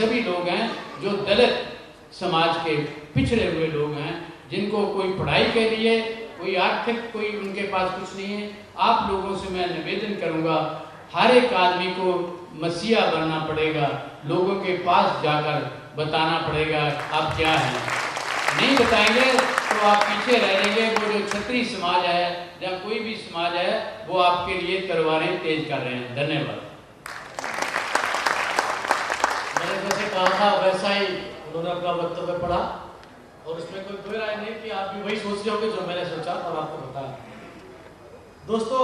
सभी लोग हैं जो दलित समाज के पिछड़े हुए लोग हैं, जिनको कोई पढ़ाई के लिए, कोई आर्थिक, कोई उनके पास कुछ नहीं है। आप लोगों से मैं निवेदन करूंगा, हर एक आदमी को मसीहा बनना पड़ेगा, लोगों के पास जाकर बताना पड़ेगा आप क्या हैं। नहीं बताएंगे तो आप पीछे रह जाएंगे। वो जो क्षत्रिय समाज है या कोई भी समाज है, वो आपके लिए तलवारें तेज कर रहे हैं। धन्यवाद। मैंने जैसे कहा था वैसा ही उन्होंने अपना वक्तव्य पढ़ा और इसमें कोई दो राय नहीं कि आप भी वही सोच रहे होंगे जो मैंने सोचा और आपको बताया। दोस्तों,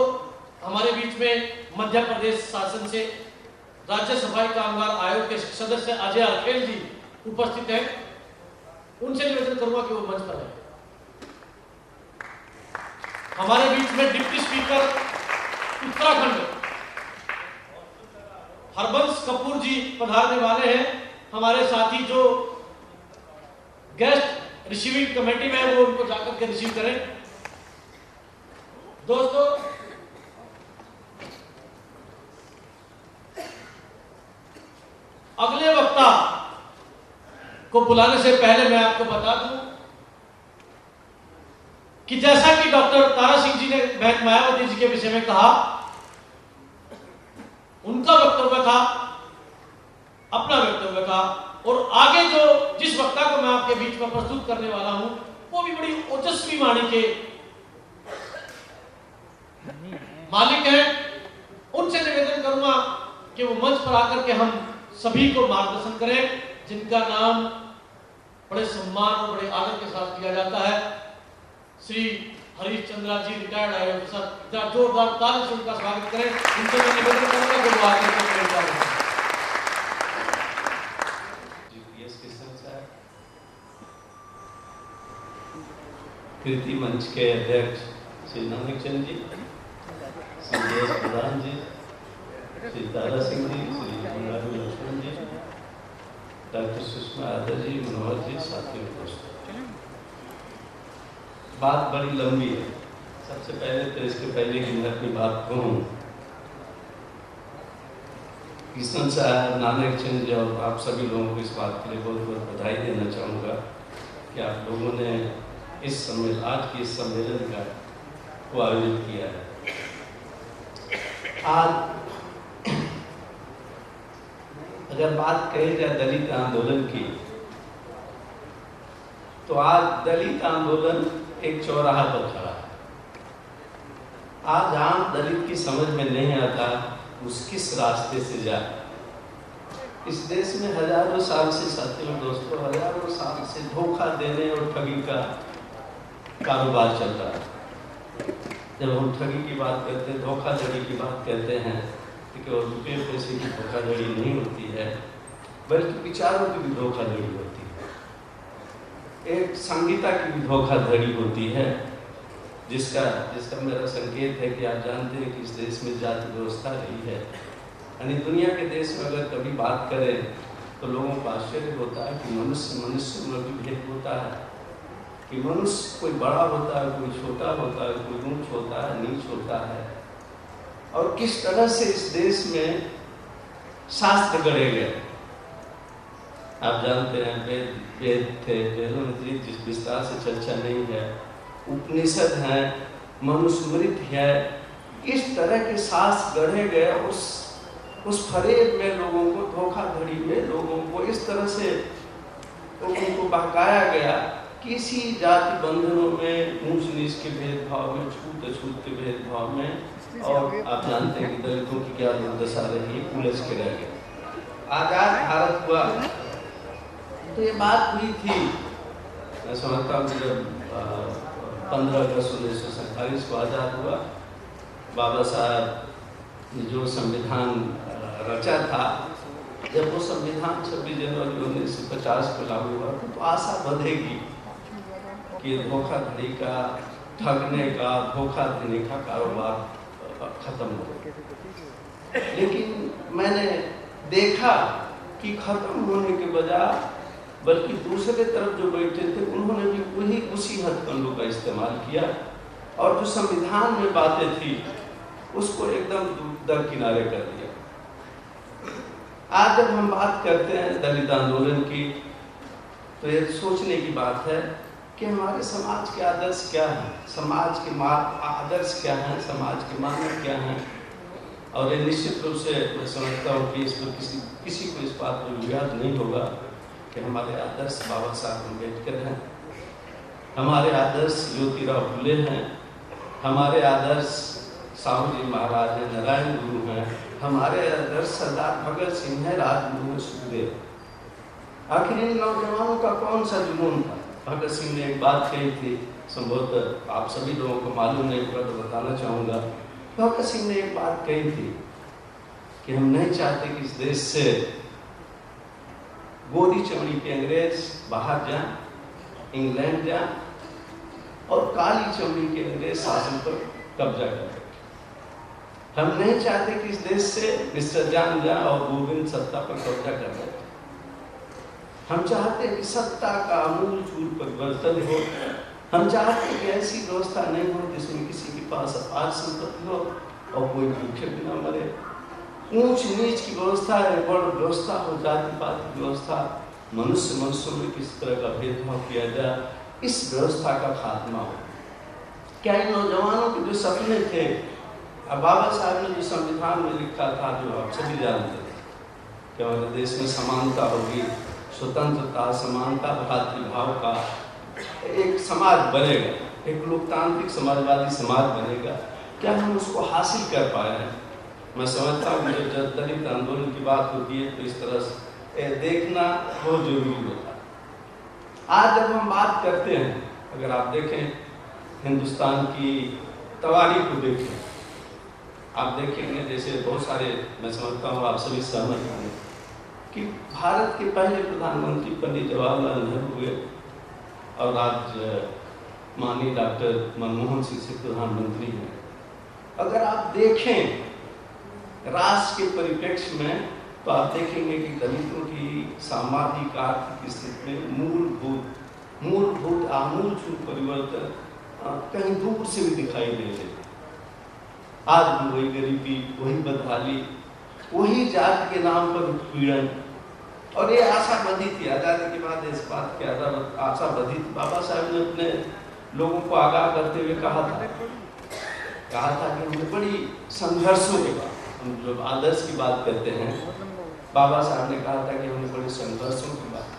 हमारे बीच में मध्य प्रदेश शासन से राज्य सफाई कामगार आयोग के सदस्य अजय अरखेल जी उपस्थित हैं। उनसे निवेदन करूंगा कि वो मंच पर आए। हमारे बीच में डिप्टी स्पीकर उत्तराखंड हरबंस कपूर जी पधारने वाले हैं। हमारे साथी जो गेस्ट रिसीविंग कमेटी में है वो उनको जाकर के रिसीव करें। दोस्तों, अगले वक्ता को बुलाने से पहले मैं आपको बता दूं कि जैसा कि डॉक्टर तारा सिंह जी ने बहन मायावती जी के विषय में कहा, उनका वक्तव्य था, अपना वक्तव्य था, और आगे जो जिस वक्ता को मैं आपके बीच में प्रस्तुत करने वाला हूं वो भी बड़ी ओजस्वी वाणी के मालिक हैं। उनसे निवेदन करूंगा कि वो मंच पर आकर के हम सभी को मार्गदर्शन करें, जिनका नाम बड़े सम्मान और बड़े आदर के साथ लिया जाता है। श्री हरीश चंद्रा जी, रिटायर्ड आईएएस अफसर। जोरदार ताली से उनका स्वागत करें। उनसे मैं निवेदन करूंगा कि वो आगे के कृति मंच के अध्यक्ष श्री नानक चंद जी, श्री देश प्रधान जी, श्री तारा सिंह जी, श्री लक्ष्मण जी, डॉक्टर सुषमा यादव जी, मनोहर जी, साथियों दोस्तों, बात बड़ी लंबी है। सबसे पहले तो इसके पहले कि मैं अपनी बात कहूँ, किशन साहब, नानक चंद जी और आप सभी लोगों को इस बात के लिए बहुत बहुत बधाई देना चाहूँगा कि आप लोगों ने इस सम्मेलन, आज के इस सम्मेलन का को आयोजित किया है। आज अगर बात कही जाए दलित आंदोलन की, तो आज दलित आंदोलन एक चौराहा पर खड़ा है। आज आम दलित की समझ में नहीं आता उस किस रास्ते से जाए। इस देश में हजारों साल से, साथियों दोस्तों, हजारों साल से धोखा देने और ठगी का कारोबार चल रहा है। जब हम ठगी की बात करते हैं, धोखाधड़ी की बात करते हैं, तो केवल रुपये पैसे की धोखाधड़ी नहीं होती है, बल्कि विचारों की भी धोखाधड़ी होती है। एक संहिता की भी धोखाधड़ी होती है, जिसका मेरा संकेत है कि आप जानते हैं कि इस देश में जाति व्यवस्था रही है। यानी दुनिया के देश में अगर कभी बात करें तो लोगों को आश्चर्य होता है कि मनुष्य में भी भेद होता है, कि मनुष्य कोई बड़ा होता है, कोई छोटा होता है, कोई ऊंच होता है, नीच होता है। और किस तरह से इस देश में शास्त्र गढ़े गए। आप जानते हैं वेद थे, वेदों में जिस विस्तार से चर्चा नहीं है, उपनिषद है, मनुस्मृति है, इस तरह के शास्त्र गढ़े गए। उस फरेब में लोगों को, धोखाधड़ी में लोगों को इस तरह से उनको बहकाया गया, किसी जाति बंधनों में, ऊंच नीच के भेदभाव में, छूत अछूत के भेदभाव में। और आप जानते हैं कि दलितों की क्या दुर्दशा रही, उलझ के रह गए। आजाद भारत हुआ तो ये बात हुई थी, मैं समझता हूँ जब 15 अगस्त 1947 को आज़ाद हुआ, बाबा साहब ने जो संविधान रचा था, जब वो संविधान 26 जनवरी 1950 को लागू हुआ तो आशा बढ़ेगी कि धोखाधड़ी का, ठगने का, धोखा देने का कारोबार खत्म हो। लेकिन मैंने देखा कि खत्म होने के बजाय बल्कि दूसरे तरफ जो बैठे थे उन्होंने भी उसी हथकंडों का इस्तेमाल किया और जो संविधान में बातें थी उसको एकदम दरकिनारे कर दिया। आज जब हम बात करते हैं दलित आंदोलन की, तो ये सोचने की बात है कि हमारे समाज के आदर्श क्या हैं, समाज के आदर्श क्या हैं, समाज के मानक क्या हैं। और ये निश्चित रूप से मैं समझता हूँ कि इस पर किसी को इस बात पर विवाद नहीं होगा कि हमारे आदर्श बाबा साहब अम्बेडकर हैं, हमारे आदर्श ज्योतिराव फुले हैं, हमारे आदर्श साहू जी महाराज हैं, नारायण गुरु हैं, हमारे आदर्श सरदार भगत सिंह है, राजगुरु है, सुखदेव। आखिर इन नौजवानों का कौन सा जुनून था? भगत सिंह ने एक बात कही थी, संभवतः आप सभी लोगों को मालूम नहीं होगा तो बताना चाहूँगा। भगत सिंह ने एक बात कही थी कि हम नहीं चाहते कि इस देश से गोरी चमड़ी के अंग्रेज बाहर जाएं, इंग्लैंड जाएं और काली चमड़ी के अंग्रेज शासन पर कब्जा करें। हम नहीं चाहते कि इस देश से मिस्टर जान जा और गोविंद सत्ता पर कब्जा कर रहे। हम चाहते हैं कि सत्ता का आमूल चूल परिवर्तन हो। हम चाहते हैं कि ऐसी व्यवस्था नहीं हो जिसमें किसी के पास अपार संपत्ति हो और कोई भूखे बिना मरे। ऊंच नीच की व्यवस्था है, बड़ व्यवस्था हो, जाति पात की व्यवस्था, मनुष्यों में किस तरह का भेदभाव किया जाए, इस व्यवस्था का खात्मा हो। क्या इन नौजवानों के जो सपने थे, अब बाबा साहब ने जो संविधान में लिखा था, जो आप सभी जानते थे कि हमारे देश में समानता होगी, स्वतंत्रता, समानता, भ्रातृभाव का एक समाज बनेगा, एक लोकतांत्रिक समाजवादी समाज बनेगा। क्या हम उसको हासिल कर पाए हैं? मैं समझता हूँ कि जब दलित आंदोलन की बात होती है तो इस तरह से देखना बहुत जरूरी होता है। आज जब हम बात करते हैं, अगर आप देखें हिंदुस्तान की तवारीख को देखें, आप देखेंगे जैसे बहुत सारे, मैं समझता हूँ आप सभी सहमत होंगे कि भारत के पहले प्रधानमंत्री पंडित जवाहरलाल नेहरू हुए और आज माननीय डॉक्टर मनमोहन सिंह से प्रधानमंत्री हैं। अगर आप देखें राष्ट्र के परिप्रेक्ष्य में तो आप देखेंगे कि दलितों की सामाजिक आर्थिक स्थिति में मूलभूत आमूलचूल परिवर्तन कहीं दूर से भी दिखाई दे रहे। आज भी वही गरीबी, वही बदहाली, वही जाति के नाम पर उत्पीड़न। और ये आशा बंधी थी आजादी के बाद, इस बात की आशा बंधी थी। बाबा साहब ने अपने लोगों को आगाह करते हुए कहा था कि हमने बड़ी संघर्षों के बाद, हम जब आदर्श की बात करते हैं, बाबा साहब ने कहा था कि हमने बड़े संघर्षों के बाद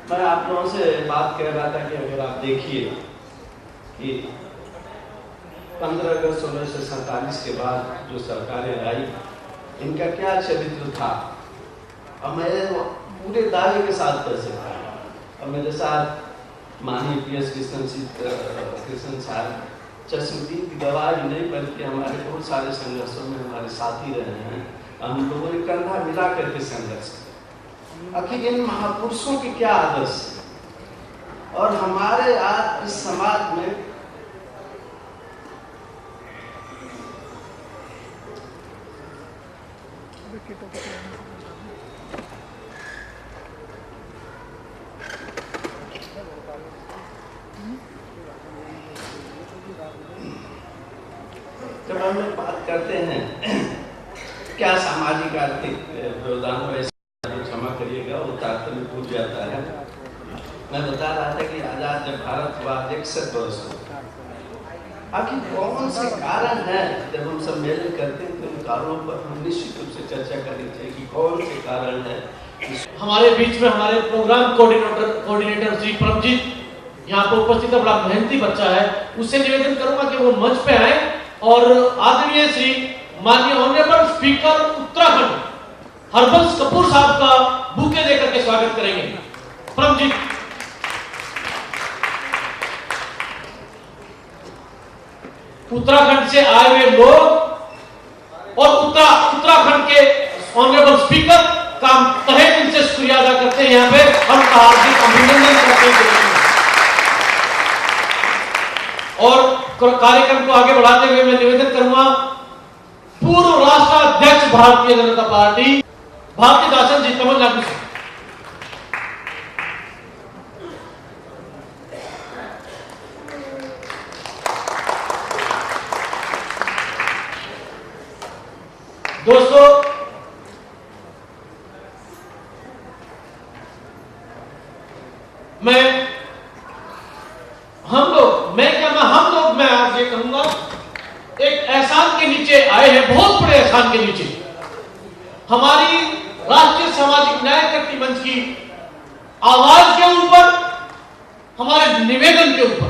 मैं आप लोगों से बात कर रहा था कि अगर आप देखिए कि 15 अगस्त 1947 के बाद जो सरकारें आई, इनका क्या चरित्र था, अब मैं पूरे दावे के साथ कर सकता हूँ। अब मेरे साथ माननीय PS कृष्ण साहब चश्मदीद की गवाही नहीं, बल्कि हमारे बहुत सारे संघर्षों में हमारे साथी रहे हैं। हम लोगों ने कंधा मिला करके संघर्ष किया। आखिर इन महापुरुषों के क्या आदर्श है और हमारे आज इस समाज में जब हम लोग बात करते हैं क्या सामाजिक आर्थिक व्यवधान वैसे, क्षमा करिएगा वो तारतम्य टूट जाता है। मैं बता रहा था कि आजाद जब भारत हुआ 61 वर्ष हो, आखिर कौन से कारण है? जब हम सम्मेलन करते हैं तो उन कारणों पर हम निश्चित रूप से चर्चा करनी चाहिए कि कौन से कारण है। हमारे बीच में हमारे प्रोग्राम कोऑर्डिनेटर श्री परमजीत यहाँ पर उपस्थित है, बड़ा मेहनती बच्चा है। उससे निवेदन करूंगा कि वो मंच पे आए और आदरणीय श्री माननीय ऑनरेबल स्पीकर उत्तराखंड हरबंस कपूर साहब का बुके देकर के स्वागत करेंगे। परमजीत। उत्तराखंड से आए हुए लोग और उत्तराखंड के ऑनरेबल स्पीकर का तहे दिल से शुक्रिया अदा करते हैं। यहाँ पे हम हार्दिक अभिनंदन करते हैं और कार्यक्रम को आगे बढ़ाते हुए मैं निवेदन करूंगा पूर्व राष्ट्राध्यक्ष भारतीय जनता पार्टी भारतीदासन जी तमिलनाडु से। दोस्तों, मैं आज ये कहूंगा एक एहसान के नीचे आए हैं, बहुत बड़े एहसान के नीचे। हमारी राष्ट्रीय सामाजिक न्याय करती मंच की आवाज के ऊपर, हमारे निवेदन के ऊपर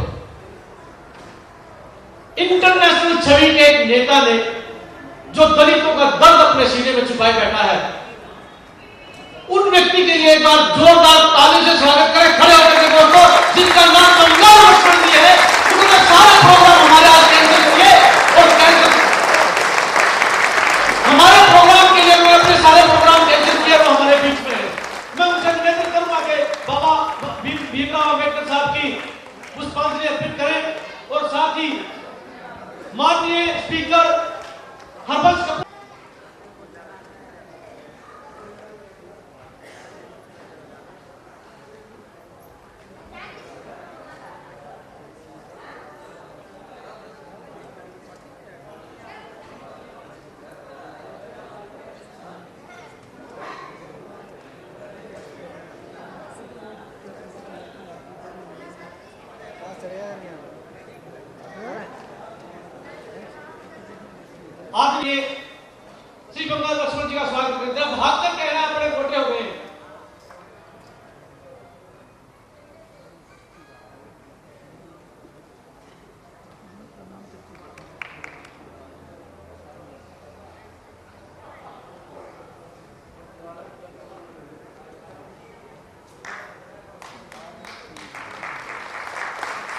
इंटरनेशनल छवि के एक नेता ने जो दलितों का दर्द अपने सीने में छुपाए बैठा है, उन व्यक्ति के लिए एक बार जोरदार ताली से स्वागत करें। खड़े होकर के दोस्तों, जिनका नाम कमजोर लक्ष्मण जी है, उन्होंने सारे प्रोग्राम हमारे आज कैंसिल किए और हमारे प्रोग्राम के लिए उन्होंने अपने सारे प्रोग्राम कैंसिल किए और हमारे बीच में है। मैं उनसे निवेदन करूंगा कि बाबा भीमराव अम्बेडकर साहब की पुष्पांजलि अर्पित करें और साथ ही माननीय स्पीकर हरबंस कपूर। आज ये श्री गंगा लक्ष्मण जी का स्वागत करते हैं। भाग कर कह रहे हैं बड़े मोटे हो गए।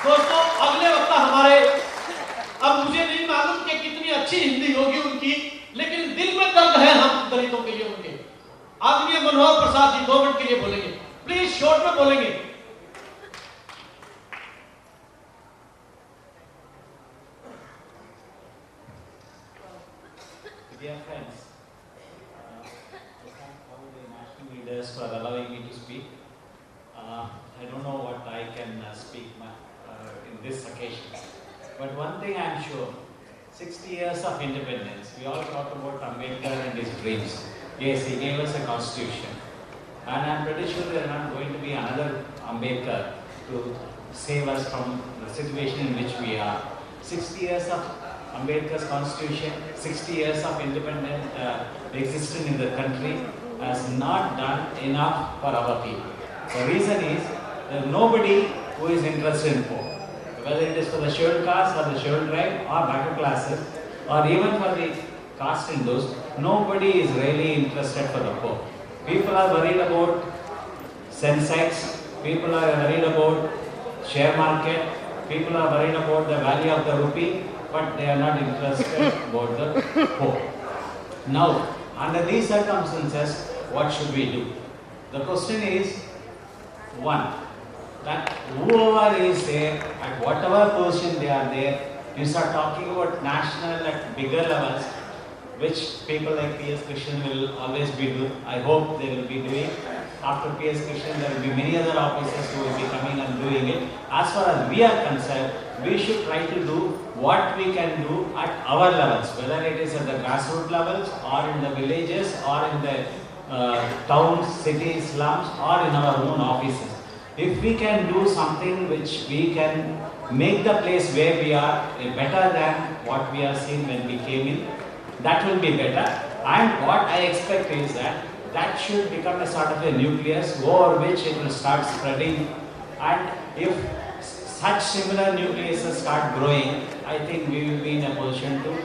दोस्तों, अगले वक्ता हमारे, अब मुझे नहीं मालूम कि कितनी अच्छी हिंदी होगी उनकी, लेकिन दिल में दर्द है हम दलितों के लिए उनके। आदरणीय मनोहर प्रसाद जी 2 मिनट के लिए बोलेंगे, प्लीज शॉर्ट में बोलेंगे। Dear friends, I thank all the national leaders for allowing me to speak. I don't know what I can speak in this occasion, but one thing I am sure, 60 years of independence, we all talk about Ambedkar and his dreams. Yes, he gave us a constitution, and I am pretty sure there are not going to be another Ambedkar to save us from the situation in which we are. 60 years of Ambedkar's constitution, 60 years of independent existence in the country has not done enough for our people. The reason is there is nobody who is interested in poor, whether it is for the scheduled caste or the scheduled tribe or backward classes or even for the caste in those, nobody is really interested for the poor. People are worried about census, people are worried about share market, people are worried about the value of the rupee, but they are not interested about the poor. Now, under these circumstances, what should we do? The question is, one, that whoever is there, at whatever position they are there, you start talking about national at bigger levels, which people like P.S. Krishnan will always be doing. I hope they will be doing. After P.S. Krishnan, there will be many other officers who will be coming and doing it. As far as we are concerned, we should try to do what we can do at our levels, whether it is at the grassroots levels or in the villages or in the towns, cities, slums or in our own offices. If we can do something which we can make the place where we are better than what we are seeing when we came in, that will be better. And what I expect is that should become a sort of a nucleus over which it will start spreading. And if such similar nucleuses start growing, I think we will be in a position to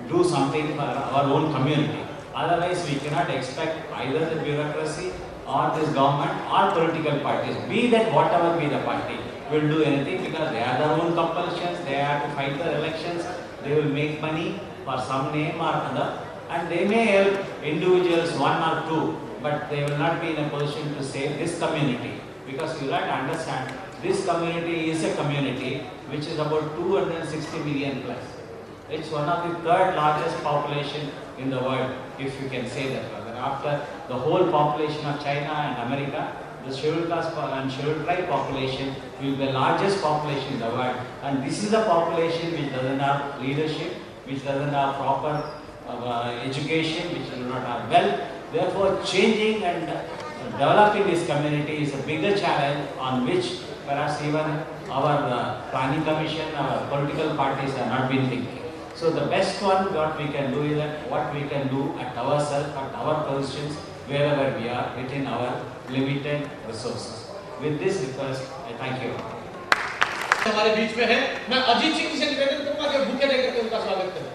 do something for our own community. Otherwise, we cannot expect either the bureaucracy or this government or political parties, be that whatever be the party, will do anything, because they have their own compulsions, they have to fight their elections, they will make money for some name or other, and they may help individuals, one or two, but they will not be in a position to save this community, because you have to understand this community is a community which is about 260 million plus. It's one of the third largest population in the world, if you can say that. After the whole population of China and America, the scheduled caste and scheduled tribe population will be the largest population in the world. And this is a population which doesn't have leadership, which doesn't have proper education, which do not have wealth. Therefore, changing and developing this community is a bigger challenge on which perhaps even our planning commission, our political parties have not been thinking. So the best one what we can do is that what we can do at ourselves, at our positions, wherever we are, within our limited resources. With this request, I thank you. हमारे बीच में है, मैं अजीत सिंह जी से निवेदन करूंगा कि bouquet लेकर के उनका स्वागत करें।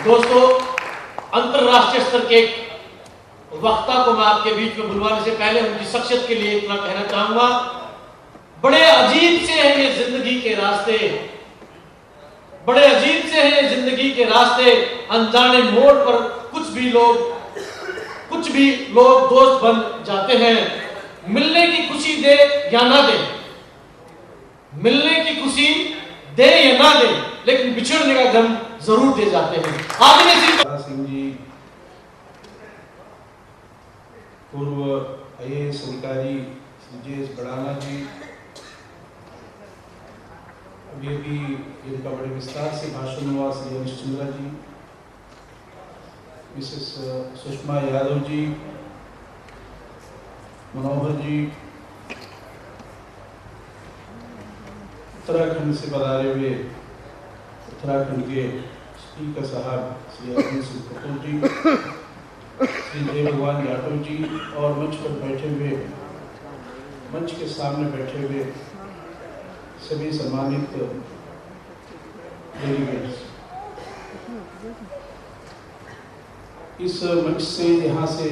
दोस्तों, अंतरराष्ट्रीय स्तर के वक्ता को मैं आपके बीच में बुलवाने से पहले उनकी शख्सियत के लिए इतना कहना चाहूंगा, बड़े अजीब से हैं ये जिंदगी के रास्ते, बड़े अजीब से हैं जिंदगी के रास्ते, अनजाने मोड़ पर कुछ भी लोग दोस्त बन जाते हैं। मिलने की खुशी दे या ना दे, मिलने की खुशी दे या ना दे, लेकिन बिछड़ने का गम जरूर दे जाते हैं। आदमी सिंह जी, पूर्व IAS अधिकारी श्री JS बड़ाना जी, अभी इनका बड़े विस्तार से भाषण हुआ श्री हरीश चंद्रा जी, मिसेस सुषमा यादव जी, मनोहर जी, उत्तराखंड से पधारे हुए उत्तराखंड के स्पीकर साहब श्री अरविंद सिंह कपूर जी, श्री जय भगवान यादव जी, और मंच पर बैठे हुए, मंच के सामने बैठे हुए सभी सम्मानित डेलीगेट्स, इस मंच से, यहाँ से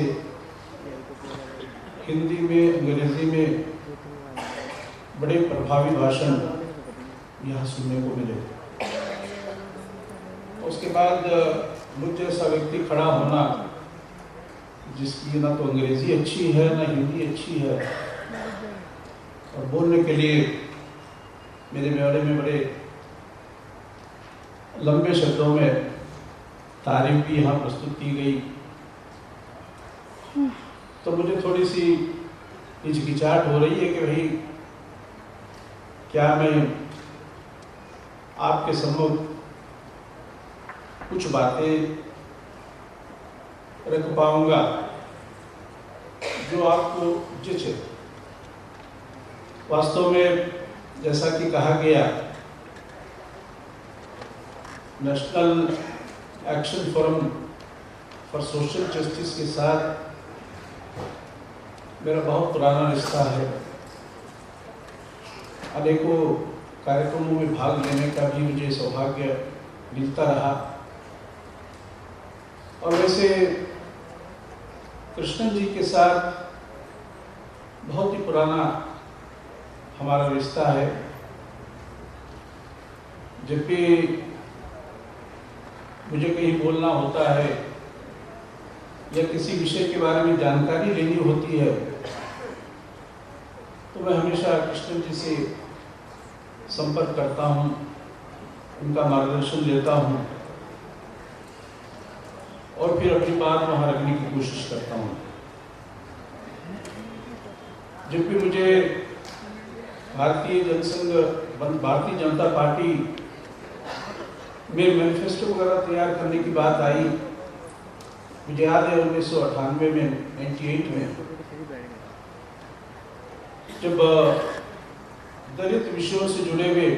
हिंदी में, अंग्रेजी में बड़े प्रभावी भाषण यहाँ सुनने को मिले। उसके बाद मुझ जैसा व्यक्ति खड़ा होना, जिसकी ना तो अंग्रेजी अच्छी है ना हिंदी अच्छी है, और बोलने के लिए मेरे बारे में बड़े लंबे शब्दों में तारीफ भी यहाँ प्रस्तुत की गई, तो मुझे थोड़ी सी हिचकिचाहट हो रही है कि भाई क्या मैं आपके सम्मुख कुछ बातें रख पाऊंगा जो आपको जचे। वास्तव में जैसा कि कहा गया, national action forum for social justice के साथ मेरा बहुत पुराना रिश्ता है। अनेकों कार्यक्रमों में भाग लेने का भी मुझे सौभाग्य मिलता रहा, और वैसे कृष्णन जी के साथ बहुत ही पुराना हमारा रिश्ता है। जब भी मुझे कहीं बोलना होता है या किसी विषय के बारे में जानकारी लेनी होती है, तो मैं हमेशा कृष्णन जी से संपर्क करता हूँ, उनका मार्गदर्शन लेता हूँ, और फिर अपनी बात वहाँ रखने की कोशिश करता हूँ। जब भी मुझे भारतीय जनता पार्टी में मैनिफेस्टो वगैरह तैयार करने की बात आई, मुझे याद है 1998 में, 98 में, जब दलित विषयों से जुड़े हुए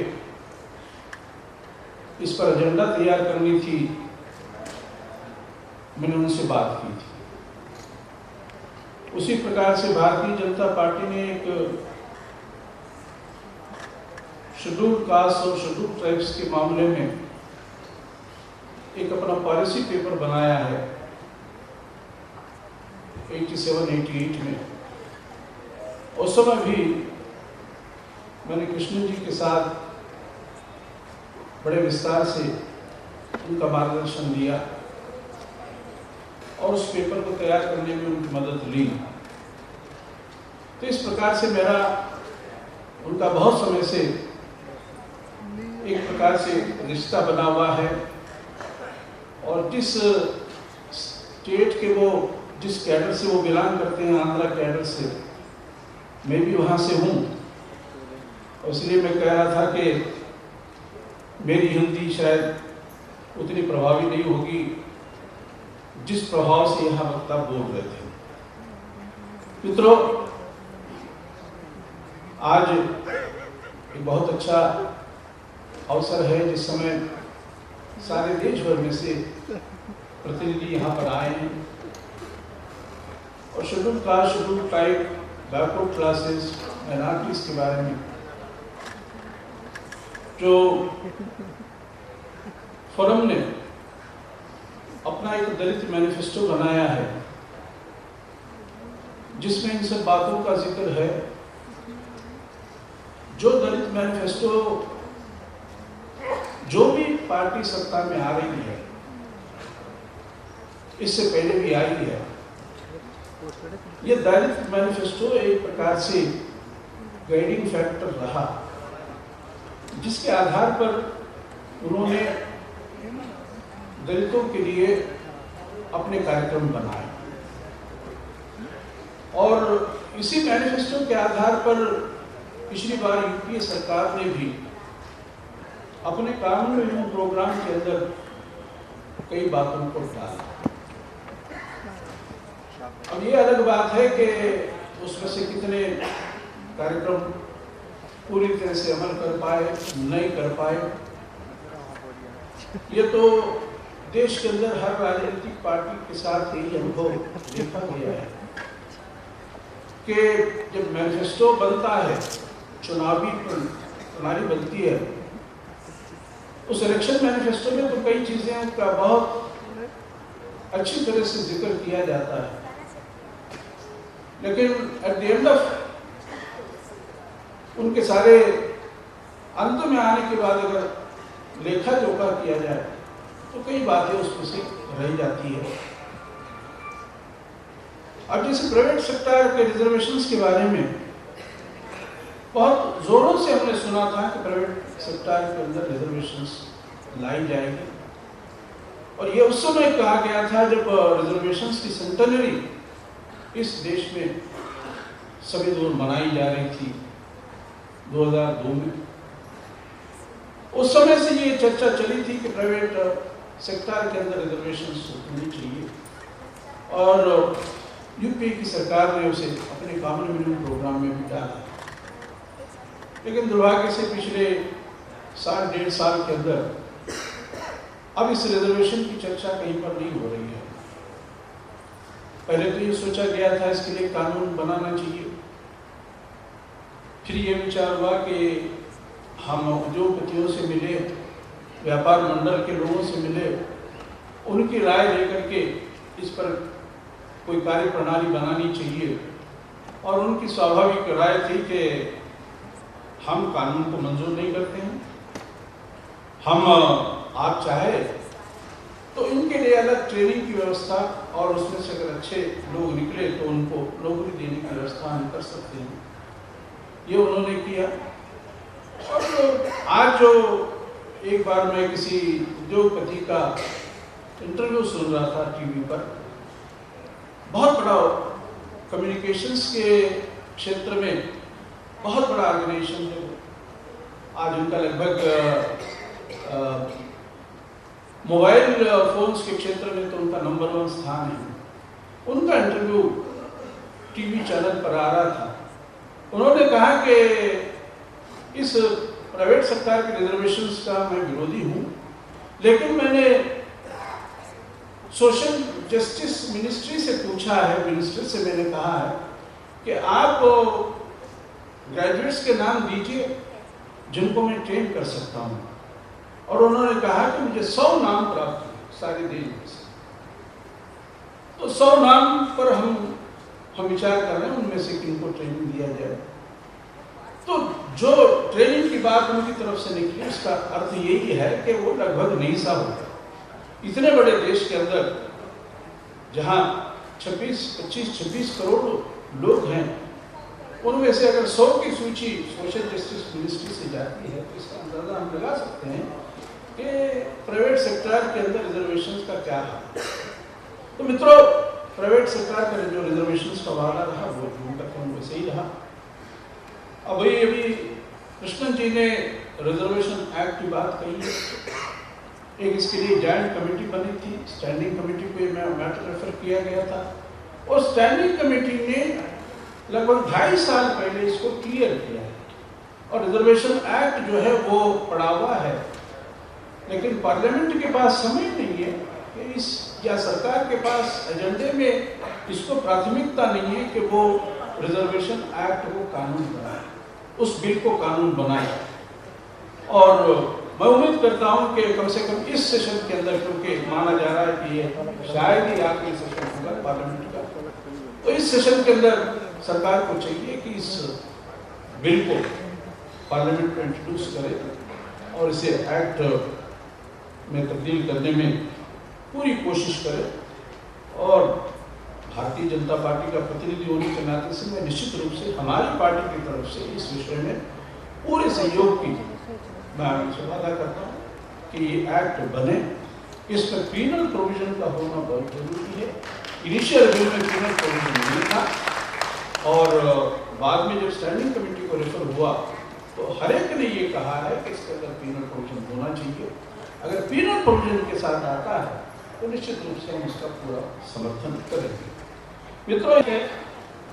इस पर एजेंडा तैयार करनी थी, मैंने उनसे बात की थी। उसी प्रकार से भारतीय जनता पार्टी ने एक शेड्यूल्ड कास्ट और शेड्यूल्ड ट्राइब्स के मामले में एक अपना पॉलिसी पेपर बनाया है 87-88 में। उस समय भी मैंने कृष्ण जी के साथ बड़े विस्तार से उनका मार्गदर्शन लिया और उस पेपर को तैयार करने में उनकी मदद ली। तो इस प्रकार से मेरा उनका बहुत समय से एक प्रकार से रिश्ता बना हुआ है। और जिस स्टेट के वो, जिस कैडर से वो बिलोंग करते हैं, आंध्रा कैडर से, मैं भी वहाँ से हूँ। इसलिए मैं कह रहा था कि मेरी हिंदी शायद उतनी प्रभावी नहीं होगी जिस प्रभाव से यहाँ वक्ता बोल रहे थे। मित्रों, आज एक बहुत अच्छा अवसर है जिस समय सारे देश भर में से प्रतिनिधि यहाँ पर आए हैं और schedule caste, schedule tribe, backward classes, minorities के बारे में जो फोरम ने अपना एक दलित मैनिफेस्टो बनाया है जिसमें इन सब बातों का जिक्र है। जो दलित मैनिफेस्टो जो भी पार्टी सत्ता में आ रही है, इससे पहले भी आई है, ये दलित मैनिफेस्टो एक प्रकार से गाइडिंग फैक्टर रहा जिसके आधार पर उन्होंने दलितों के लिए अपने कार्यक्रम बनाए। और इसी मैनिफेस्टो के आधार पर पिछली बार यूपीए सरकार ने भी अपने कानून एवं प्रोग्राम के अंदर कई बातों को डाला। अब ये अलग बात है कि उसमें से कितने कार्यक्रम पूरी तरह से अमल कर पाए, नहीं कर पाए, ये तो देश के अंदर हर राजनीतिक पार्टी के साथ यही अनुभव देखा गया है कि जब मैनिफेस्टो बनता है, चुनावी प्रणाली बनती है, उस इलेक्शन मैनिफेस्टो में तो कई चीजें का बहुत अच्छी तरह से जिक्र किया जाता है, लेकिन एट द एंड ऑफ उनके सारे अंत में आने के बाद अगर लेखा जोखा किया जाए तो कई बातें उसमें से रह जाती है। अब जैसे प्राइवेट सेक्टर के रिजर्वेशंस के बारे में बहुत जोरों से हमने सुना था कि प्राइवेट सेक्टर के अंदर रिजर्वेशंस लाई जाएगी, और ये उस समय कहा गया था जब रिजर्वेशंस की सेंटेनरी इस देश में सभी दूर मनाई जा रही थी 2002 में। उस समय से ये चर्चा चली थी कि प्राइवेट सेक्टर के अंदर रिजर्वेशन होनी चाहिए, और यूपी की सरकार ने उसे अपने कॉमन मिनिमम प्रोग्राम में भी डाला। लेकिन दुर्भाग्य से पिछले 1.5 साल के अंदर अब इस रिजर्वेशन की चर्चा कहीं पर नहीं हो रही है। पहले तो ये सोचा गया था इसके लिए कानून बनाना चाहिए, फिर ये विचार हुआ कि हम उद्योगपतियों से मिले, व्यापार मंडल के लोगों से मिले, उनकी राय लेकर के इस पर कोई कार्य प्रणाली बनानी चाहिए, और उनकी स्वाभाविक राय थी कि हम कानून को मंजूर नहीं करते हैं, हम आप चाहे तो इनके लिए अलग ट्रेनिंग की व्यवस्था, और उसमें से अगर अच्छे लोग निकले तो उनको नौकरी देने की व्यवस्था हम कर सकते हैं। ये उन्होंने किया। और आज जो एक बार मैं किसी उद्योगपति का इंटरव्यू सुन रहा था टीवी पर, बहुत बड़ा कम्युनिकेशंस के क्षेत्र में बहुत बड़ा ऑर्गेनाइजेशन है, आज उनका लगभग मोबाइल फोन्स के क्षेत्र में तो उनका नंबर 1 स्थान है। उनका इंटरव्यू टीवी चैनल पर आ रहा था। उन्होंने कहा कि इस प्राइवेट सेक्टर के रिजर्वेशंस का मैं विरोधी हूं, लेकिन मैंने सोशल जस्टिस मिनिस्ट्री से पूछा है, मिनिस्टर से मैंने कहा है कि आप ग्रेजुएट्स के नाम दीजिए जिनको मैं ट्रेन कर सकता हूं, और उन्होंने कहा कि मुझे 100 नाम प्राप्त हुए सारे देश में से। तो 100 नाम पर हम विचार कर रहे हैं उनमें से किनको ट्रेनिंग दिया जाए। तो जो ट्रेनिंग की बात उनकी तरफ से निकली उसका अर्थ यही है कि वो लगभग नहीं सा होगा। इतने बड़े देश के अंदर जहाँ 25-26 करोड़ लोग हैं, उनमें से अगर 100 की सूची सोशल जस्टिस मिनिस्ट्री से जाती है तो इसका अंदाजा हम लगा सकते हैं कि प्राइवेट सेक्टर के अंदर रिजर्वेशन का क्या है। तो मित्रों, प्राइवेट सेक्टर का जो रिजर्वेशन का वादा रहा वो जून तक वैसे ही रहा। अभी कृष्णन जी ने रिजर्वेशन एक्ट की बात कही है। एक इसके लिए जॉइंट कमेटी बनी थी, स्टैंडिंग कमेटी को मैटर रेफर किया गया था और स्टैंडिंग कमेटी ने लगभग 2.5 साल पहले इसको क्लियर किया है और रिजर्वेशन एक्ट जो है वो पड़ा हुआ है, लेकिन पार्लियामेंट के पास समय नहीं है कि इस या सरकार के पास एजेंडे में इसको प्राथमिकता नहीं है कि वो रिजर्वेशन एक्ट को कानून बनाए, उस बिल को कानून बनाए। और मैं उम्मीद करता हूं कि कम से कम इस सेशन के अंदर, क्योंकि माना जा रहा है कि ये शायद ही आखिरी सेशन होगा पार्लियामेंट का, तो इस सेशन के अंदर सरकार को चाहिए कि इस बिल को पार्लियामेंट में इंट्रोड्यूस करे और इसे एक्ट में तब्दील करने में पूरी कोशिश करे। और भारतीय जनता पार्टी का प्रतिनिधि होने के नाते से मैं निश्चित रूप से हमारी पार्टी की तरफ से इस विषय में पूरे सहयोग की मैं आपसे वादा करता हूँ कि ये एक्ट बने। इसमें पीनल प्रोविजन का होना बहुत जरूरी है। इनिशियल बिल में पीनल प्रोविजन नहीं था और बाद में जब स्टैंडिंग कमेटी को रेफर हुआ तो हर एक ने ये कहा है कि इसके अंदर पीनल प्रोविजन होना चाहिए। अगर पीनल प्रोविजन के साथ आता है तो निश्चित रूप से हम इसका पूरा समर्थन करेंगे। मित्रों,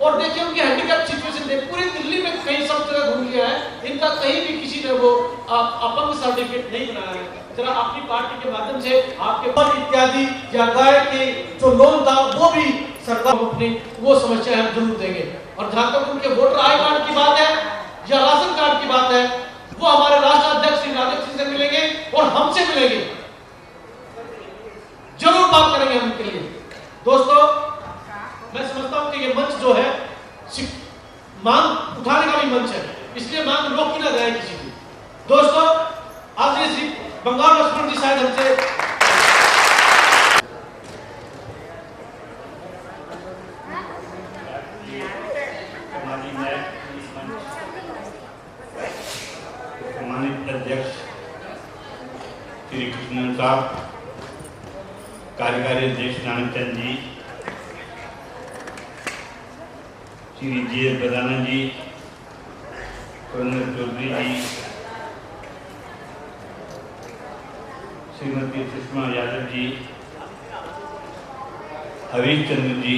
और देखिए उनकी हैंडीकैप सिचुएशन देख, पूरी दिल्ली में कई सब जगह घूम लिया है, इनका कहीं भी किसी ने वो अपंग सर्टिफिकेट नहीं बनाया है। जरा अपनी पार्टी के माध्यम से आपके पर इत्यादि या गाय के जो लोन था वो भी सरकार को अपनी वो समस्या हम जरूर देंगे। और जहाँ तक उनके वोटर आई कार्ड की बात है या राशन कार्ड की बात है, वो हमारे राष्ट्र अध्यक्ष श्री राजक सिंह से मिलेंगे और हमसे मिलेंगे, जरूर बात करेंगे हम उनके लिए। दोस्तों, मैं समझता हूं कि ये मंच जो है मांग उठाने का भी मंच है, इसलिए मांग रोक ही ना जाए किसी की। दोस्तों, आज ये श्री बंगाल लक्ष्मण जी शायद हमसे सम्मानित अध्यक्ष श्री कृष्णन साहब, कार्यकारी अध्यक्ष नानकचंद जी, श्री जी बदाना जी, कर्नल चौधरी जी, श्रीमती सुषमा यादव जी, हरीश चंद्र जी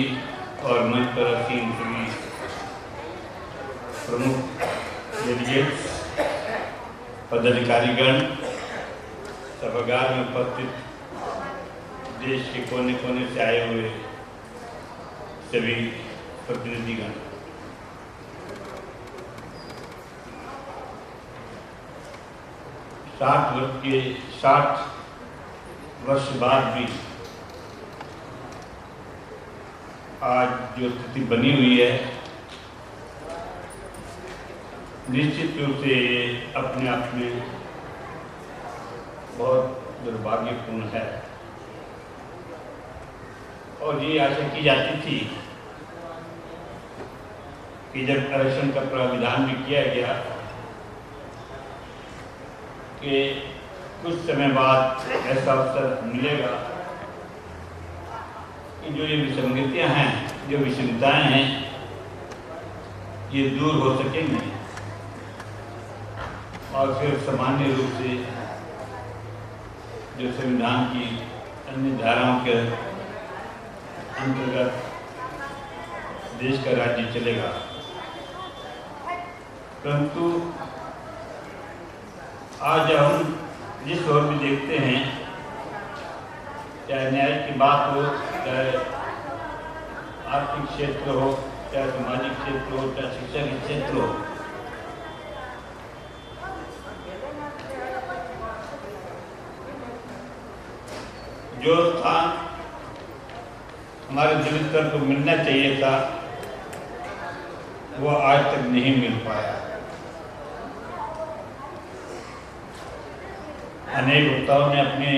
और मंच पर आसीन सभी प्रमुख डेलीगेट्स, पदाधिकारीगण, सभागार में उपस्थित देश के कोने कोने से आए हुए सभी प्रतिनिधिगण, 60 वर्ष बाद भी आज जो स्थिति बनी हुई है, निश्चित रूप से अपने आप में बहुत दुर्भाग्यपूर्ण है। और ये आशा की जाती थी कि जब आरक्षण का प्राविधान भी किया गया कि कुछ समय बाद ऐसा अवसर मिलेगा कि जो ये विसंगतियां हैं, जो विषमताएं हैं, ये दूर हो सकेंगी और फिर सामान्य रूप से जो संविधान की अन्य धाराओं के अंतर्गत देश का राज्य चलेगा। परंतु आज हम जिस ओर भी देखते हैं, चाहे न्याय की बात हो, चाहे आर्थिक क्षेत्र हो, चाहे सामाजिक क्षेत्र हो, चाहे शिक्षा के क्षेत्र हो, जो स्थान हमारे दलित को मिलना चाहिए था वो आज तक नहीं मिल पाया। अनेक वक्ताओं ने अपने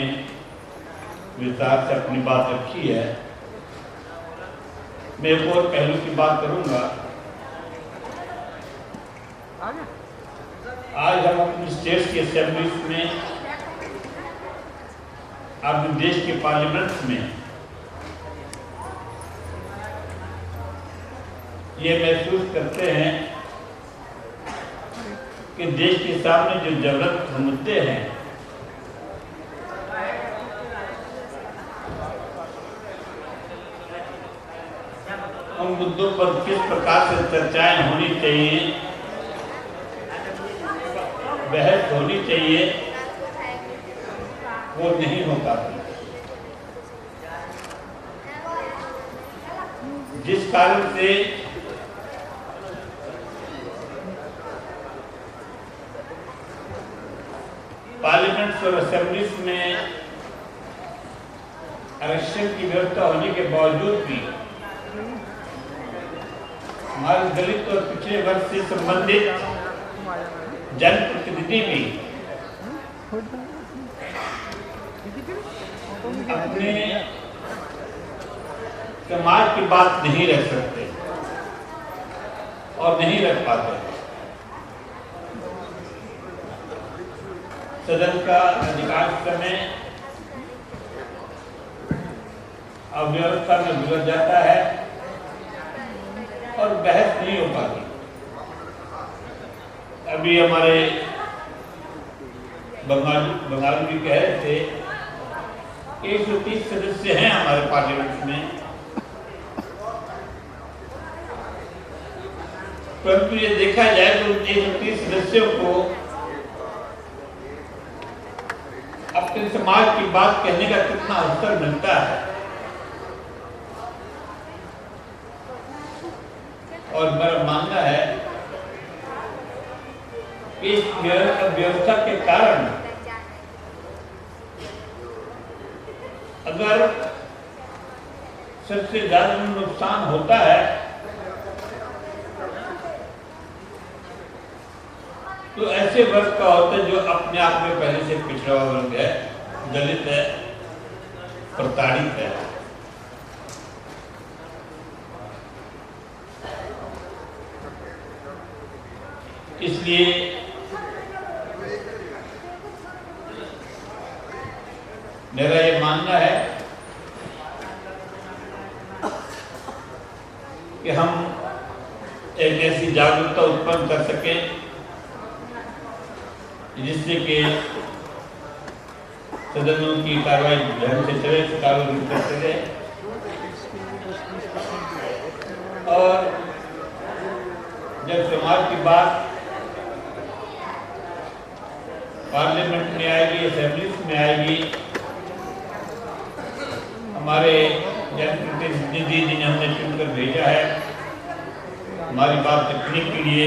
विस्तार से अपनी बात रखी है। मैं एक और पहलू की बात करूंगा। आज हम अपनी स्टेट्स की असेंबलीज में, अपने देश के पार्लियामेंट्स में ये महसूस करते हैं कि देश के सामने जो जरूरत मुद्दे हैं उन मुद्दों पर किस प्रकार से चर्चाएं होनी चाहिए, बहस होनी चाहिए, वो नहीं हो पाती। जिस कारण से पार्लियामेंट्स और असेंबलीज में आरक्षण की व्यवस्था होने के बावजूद भी हमारे दलित और पिछड़े वर्ग से संबंधित जनप्रतिनिधि भी अपने समाज की बात नहीं रख सकते और नहीं रख पाते। सदन का अधिकांश समय अव्यवस्था में गुजर जाता है और बहस नहीं हो पाती। अभी हमारे बंगाली भी कह रहे थे 130 सदस्य हैं हमारे पार्लियामेंट में, परंतु ये देखा जाए तो 130 सदस्यों को अपने समाज की बात कहने का कितना अवसर मिलता है। और मेरा मानना है कि इस व्यवस्था के कारण अगर सबसे ज्यादा नुकसान होता है तो ऐसे वर्ग का होता है जो अपने आप में पहले से पिछड़ा हुआ वर्ग है, दलित है, प्रताड़ित है। इसलिए मेरा ये मानना है कि हम एक ऐसी जागरूकता उत्पन्न कर सकें जिससे कि सदनों की कार्रवाई ढंग से चले, सुचारू रूप से चले और जब समाज की बात पार्लियामेंट में आएगी, असेंबलीज में आएगी, हमारे जनप्रतिनिधि जिन्हें हमने चुनकर भेजा है हमारी बात रखने के लिए,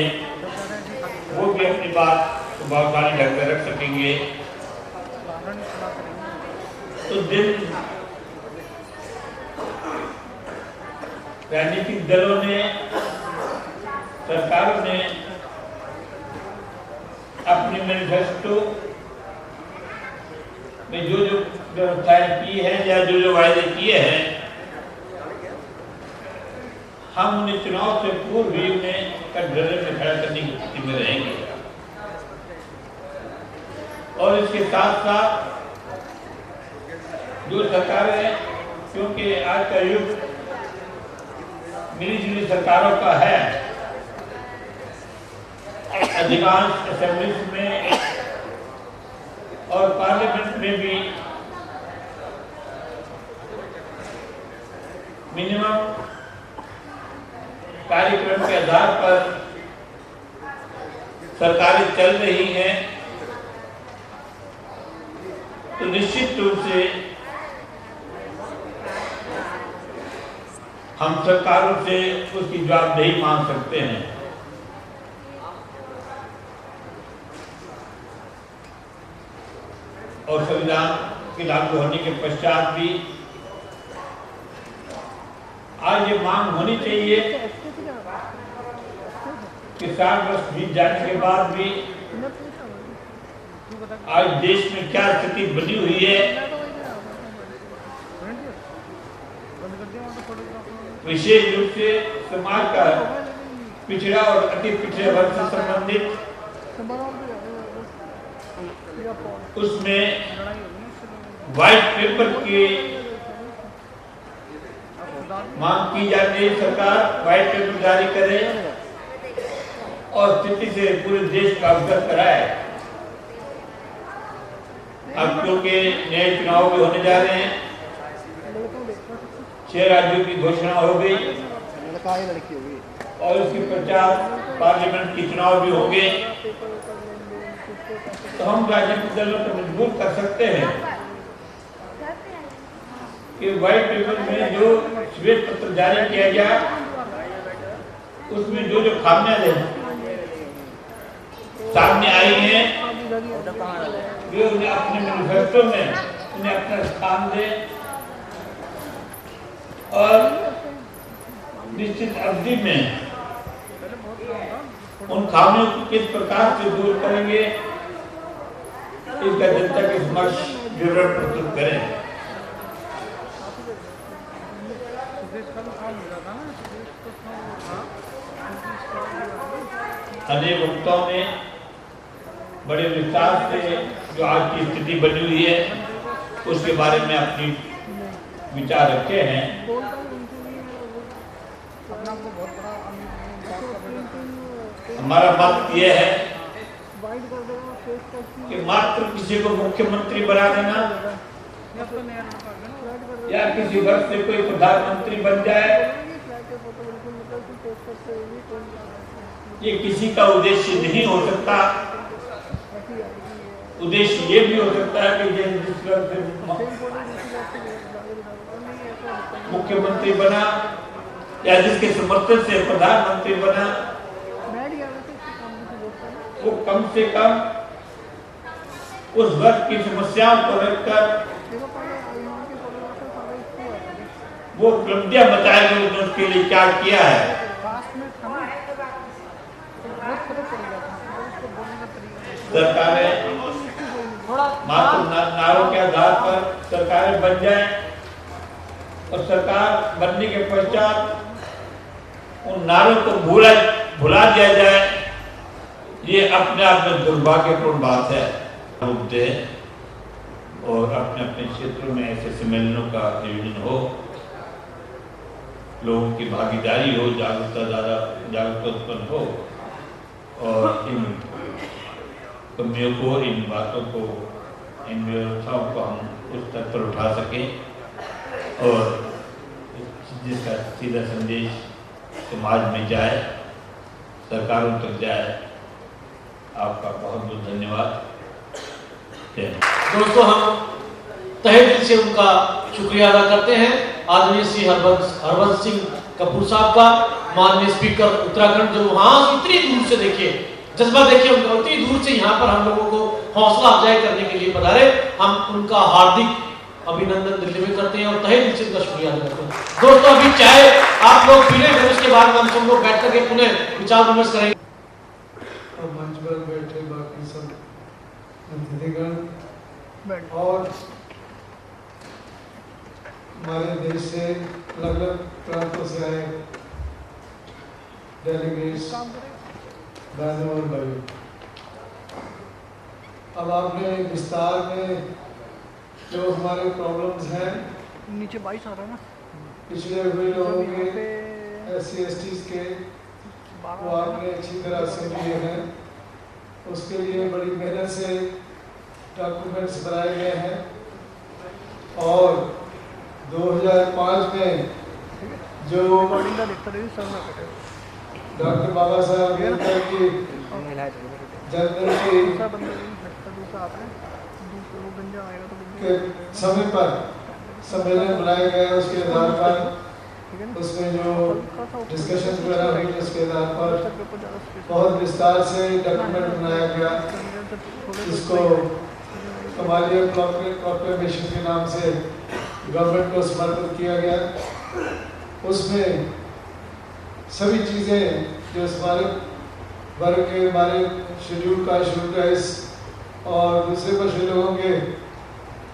वो भी अपनी बात प्रभावशाली ढंग से रख सकेंगे। तो दिन राजनीतिक दलों ने, सरकारों ने अपनी मैनिफेस्टो में जो जो व्यवस्थाएं की है या जो जो वायदे किए हैं, हम उन्हें चुनाव से पूर्व भी उन्हें कटघरे में खड़ा करने की स्थिति में रहेंगे। और इसके साथ साथ जो सरकारें, क्योंकि आज का युग मिली-जुली सरकारों का है, अधिकांश असेंबलीज में और पार्लियामेंट में भी मिनिमम कार्यक्रम के आधार पर सरकारें चल रही हैं, तो निश्चित रूप से हम सरकारों से उसकी जवाबदेही मांग सकते हैं। और संविधान के लागू होने के पश्चात भी आज ये मांग होनी चाहिए कि 60 वर्ष बीत जाने के बाद भी आज देश में क्या स्थिति बनी हुई है, विशेष रूप से समाज का पिछड़ा और अति पिछड़े वर्ग से संबंधित, उसमें व्हाइट पेपर की मांग की जाती है। सरकार व्हाइट पेपर जारी करे और स्थिति से पूरे देश का अवगत कराए। अब क्योंकि नए चुनाव भी होने जा रहे हैं, 6 राज्यों की घोषणा हो गई और उसके पश्चात पार्लियामेंट के चुनाव भी होंगे, तो हम राजनीतिक दलों को मजबूर कर सकते हैं कि व्हाइट पेपर में जो श्वेत पत्र जारी किया गया उसमें जो खामियां सामने आई हैं, वे उन्हें अपने मैनिफेस्टो में उन्हें अपना स्थान दे और निश्चित अवधि में उन खामियों को किस प्रकार से दूर करेंगे, इसका जनता के समक्ष विवरण प्रस्तुत करें। अनेक वक्ताओं ने बड़े विस्तार से जो आज की स्थिति बनी हुई है उसके बारे में अपनी विचार रखे हैं। हमारा मत यह है कि मात्र किसी को मुख्यमंत्री बना देना या किसी वर्ग से कोई प्रधानमंत्री बन जाए, ये किसी का उद्देश्य नहीं हो सकता। उद्देश्य ये भी हो सकता है कि जिस वर्ग से मुख्यमंत्री बना या जिसके समर्थन से प्रधानमंत्री बना, वो कम से कम उस वर्ग की समस्याओं को रखकर वो उपलब्धियां बताएंगे उन्होंने उसके लिए क्या किया है। सरकारें मात्र नारों के आधार पर सरकारें बन जाए और सरकार बनने के पश्चात उन नारों को भुला दिया जाए, ये अपने आप में दुर्भाग्यपूर्ण बात है। मुद्दे और अपने अपने क्षेत्रों में ऐसे सम्मेलनों का आयोजन हो, लोगों की भागीदारी हो, जागरूकता उत्पन्न हो और इन कमियों को, इन बातों को, इन व्यवस्थाओं को हम उस स्तर पर उठा सकें और जिसका सीधा संदेश समाज में जाए, सरकारों तक जाए। आपका बहुत बहुत धन्यवाद। दोस्तों, हम तहे दिल से उनका शुक्रिया अदा करते हैं आदरणीय श्री हरबंस सिंह कपूर साहब का, माननीय स्पीकर उत्तराखंड, जो वहां इतनी दूर से देखिए जज्बा देखिए उनका, उतनी दूर से यहाँ पर हम लोगों को हौसला अफजाई करने के लिए पधारे। हम उनका हार्दिक अभिनंदन दिल्ली में करते हैं और तहे दिल से उनका शुक्रिया अदा करते हैं। दोस्तों, अभी चाय आप लोग पी लें, उसके बाद हम सब लोग बैठ करके पुनः विचार विमर्श करेंगे। मंच पर बैठे बाकी सब अतिथिगण और हमारे देश से अलग अलग प्रांतों से आए डेलीगेट्स, बहनों और भाइयों, अब आपने विस्तार में जो हमारे प्रॉब्लम्स हैं, नीचे 22 आ रहा है ना, पिछड़े हुए लोगों के, SC/STs के, वो आपने अच्छी तरह से लिए हैं। उसके लिए बड़ी मेहनत से डॉक्यूमेंट्स बनाए गए हैं और 2005 में जो डॉक्टर बाबा साहब अम्बेडकर की जनगणना के समय पर सम्मेलन बनाए गए, उसके आधार पर उसमें जो डिस्कशन वगैरह हुई, उसके आधार पर बहुत विस्तार से डॉक्यूमेंट बनाया गया, जिसको कमालिया प्रोक्लेमेशन के नाम से गवर्नमेंट को समर्पित किया गया। उसमें सभी चीज़ें जो हमारे वर्ग के, हमारे शेड्यूल कास्ट और दूसरे पिछड़े लोगों के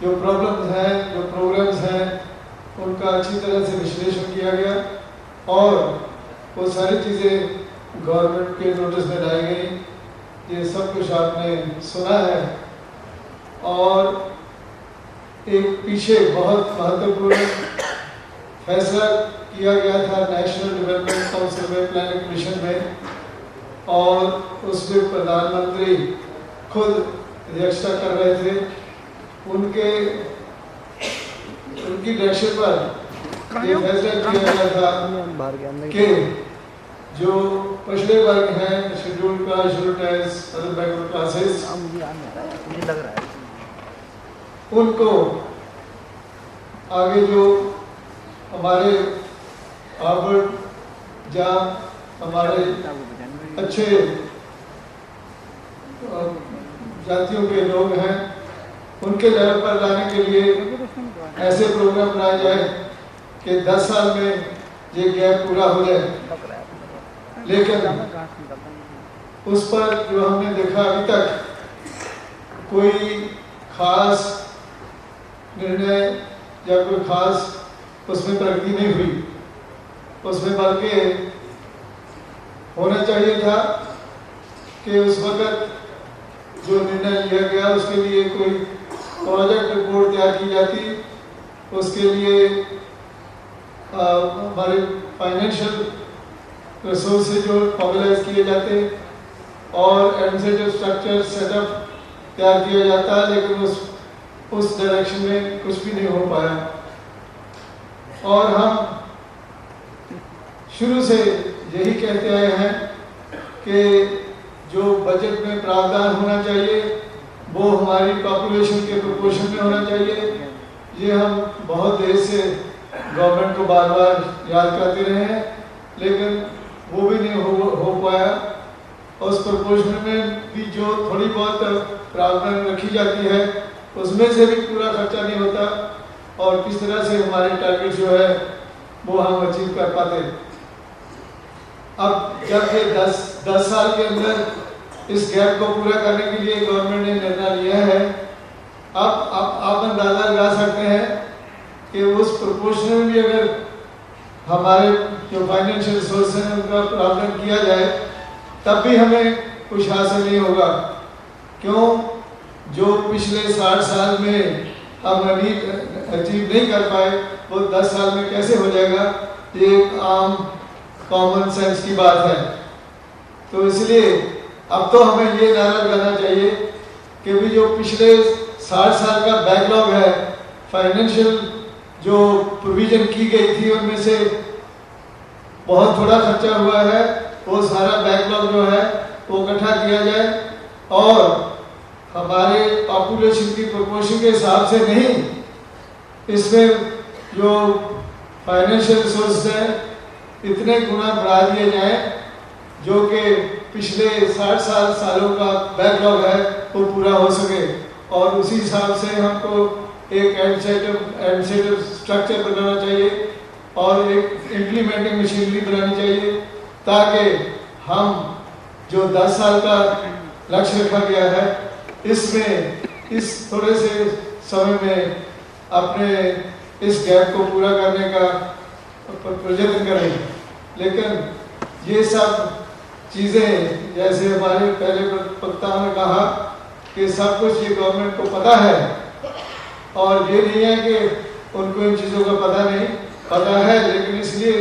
जो प्रॉब्लम्स हैं, जो प्रोग्राम्स हैं, उनका अच्छी तरह से विश्लेषण किया गया और वो सारी चीज़ें गवर्नमेंट के नोटिस में लाई गई। ये सब कुछ आपने सुना है। और एक पीछे बहुत महत्वपूर्ण फैसला किया गया था नेशनल डेवलपमेंट काउंसिल में, प्लानिंग कमीशन में, और उसमें प्रधानमंत्री खुद अध्यक्षता कर रहे थे। उनकी डायरेक्शन पर ये फैसला किया गया था कि जो पिछड़े वर्ग हैं, schedule caste, schedule caste, other backward classes, उनको आगे जो हमारे हार्वर्ड, जहाँ हमारे अच्छे जातियों के लोग हैं, उनके लेवल पर लाने के लिए ऐसे प्रोग्राम बनाए जाए कि 10 साल में ये गैप पूरा हो जाए। लेकिन उस पर जो हमने देखा अभी तक कोई खास निर्णय या कोई खास उसमें प्रगति नहीं हुई। उसमें बल्कि होना चाहिए था कि उस वक्त जो निर्णय लिया गया उसके लिए कोई प्रोजेक्ट रिपोर्ट तैयार की जाती, उसके लिए हमारे फाइनेंशियल रिसोर्सेज जो मोबिलाइज किए जाते और एडमिनिस्ट्रेटिव स्ट्रक्चर सेटअप तैयार किया जाता, लेकिन उस डायरेक्शन में कुछ भी नहीं हो पाया। और हम शुरू से यही कहते आए हैं कि जो बजट में प्रावधान होना चाहिए वो हमारी पॉपुलेशन के प्रोपोर्शन में होना चाहिए। ये हम बहुत देर से गवर्नमेंट को बार बार याद करते रहे हैं, लेकिन वो भी नहीं हो पाया। उस प्रोपोर्शन में भी जो थोड़ी बहुत प्रावधान रखी जाती है उसमें से भी पूरा खर्चा नहीं होता, और किस तरह से हमारे टारगेट जो है वो हम अचीव कर पाते। अब जब ये 10 साल के अंदर इस गैप को पूरा करने के लिए गवर्नमेंट ने निर्णय लिया है, अब आप अंदाजा लगा सकते हैं कि उस प्रोपोर्शन में भी अगर हमारे जो फाइनेंशियल रिसोर्स हैं उनका प्रावधान किया जाए तब भी हमें कुछ हासिल नहीं होगा। क्यों? जो पिछले 60 साल में हम अचीव नहीं कर पाए वो 10 साल में कैसे हो जाएगा? ये एक आम कॉमन सेंस की बात है। तो इसलिए अब तो हमें ये नारा लगाना चाहिए कि भी जो पिछले 60 साल का बैकलॉग है, फाइनेंशियल जो प्रोविजन की गई थी उनमें से बहुत थोड़ा खर्चा हुआ है, वो सारा बैकलॉग जो है वो इकट्ठा किया जाए और हमारे पॉपुलेशन की प्रोपोर्शन के हिसाब से नहीं, इसमें जो फाइनेंशियल रिसोर्स हैं इतने गुना बढ़ा दिए जाएं जो कि पिछले 60 सालों का बैकलॉग है वो पूरा हो सके। और उसी हिसाब से हमको एक एडमिनिस्ट्रेटिव स्ट्रक्चर बनाना चाहिए और एक इम्प्लीमेंटिंग मशीनरी बनानी चाहिए, ताकि हम जो 10 साल का लक्ष्य रखा गया है इसमें इस थोड़े से समय में अपने इस गैप को पूरा करने का प्रयत्न करें। लेकिन ये सब चीज़ें जैसे हमारे पहले वक्ताओं ने कहा कि सब कुछ ये गवर्नमेंट को पता है, और ये नहीं है कि उनको इन चीज़ों का पता नहीं, पता है, लेकिन इसलिए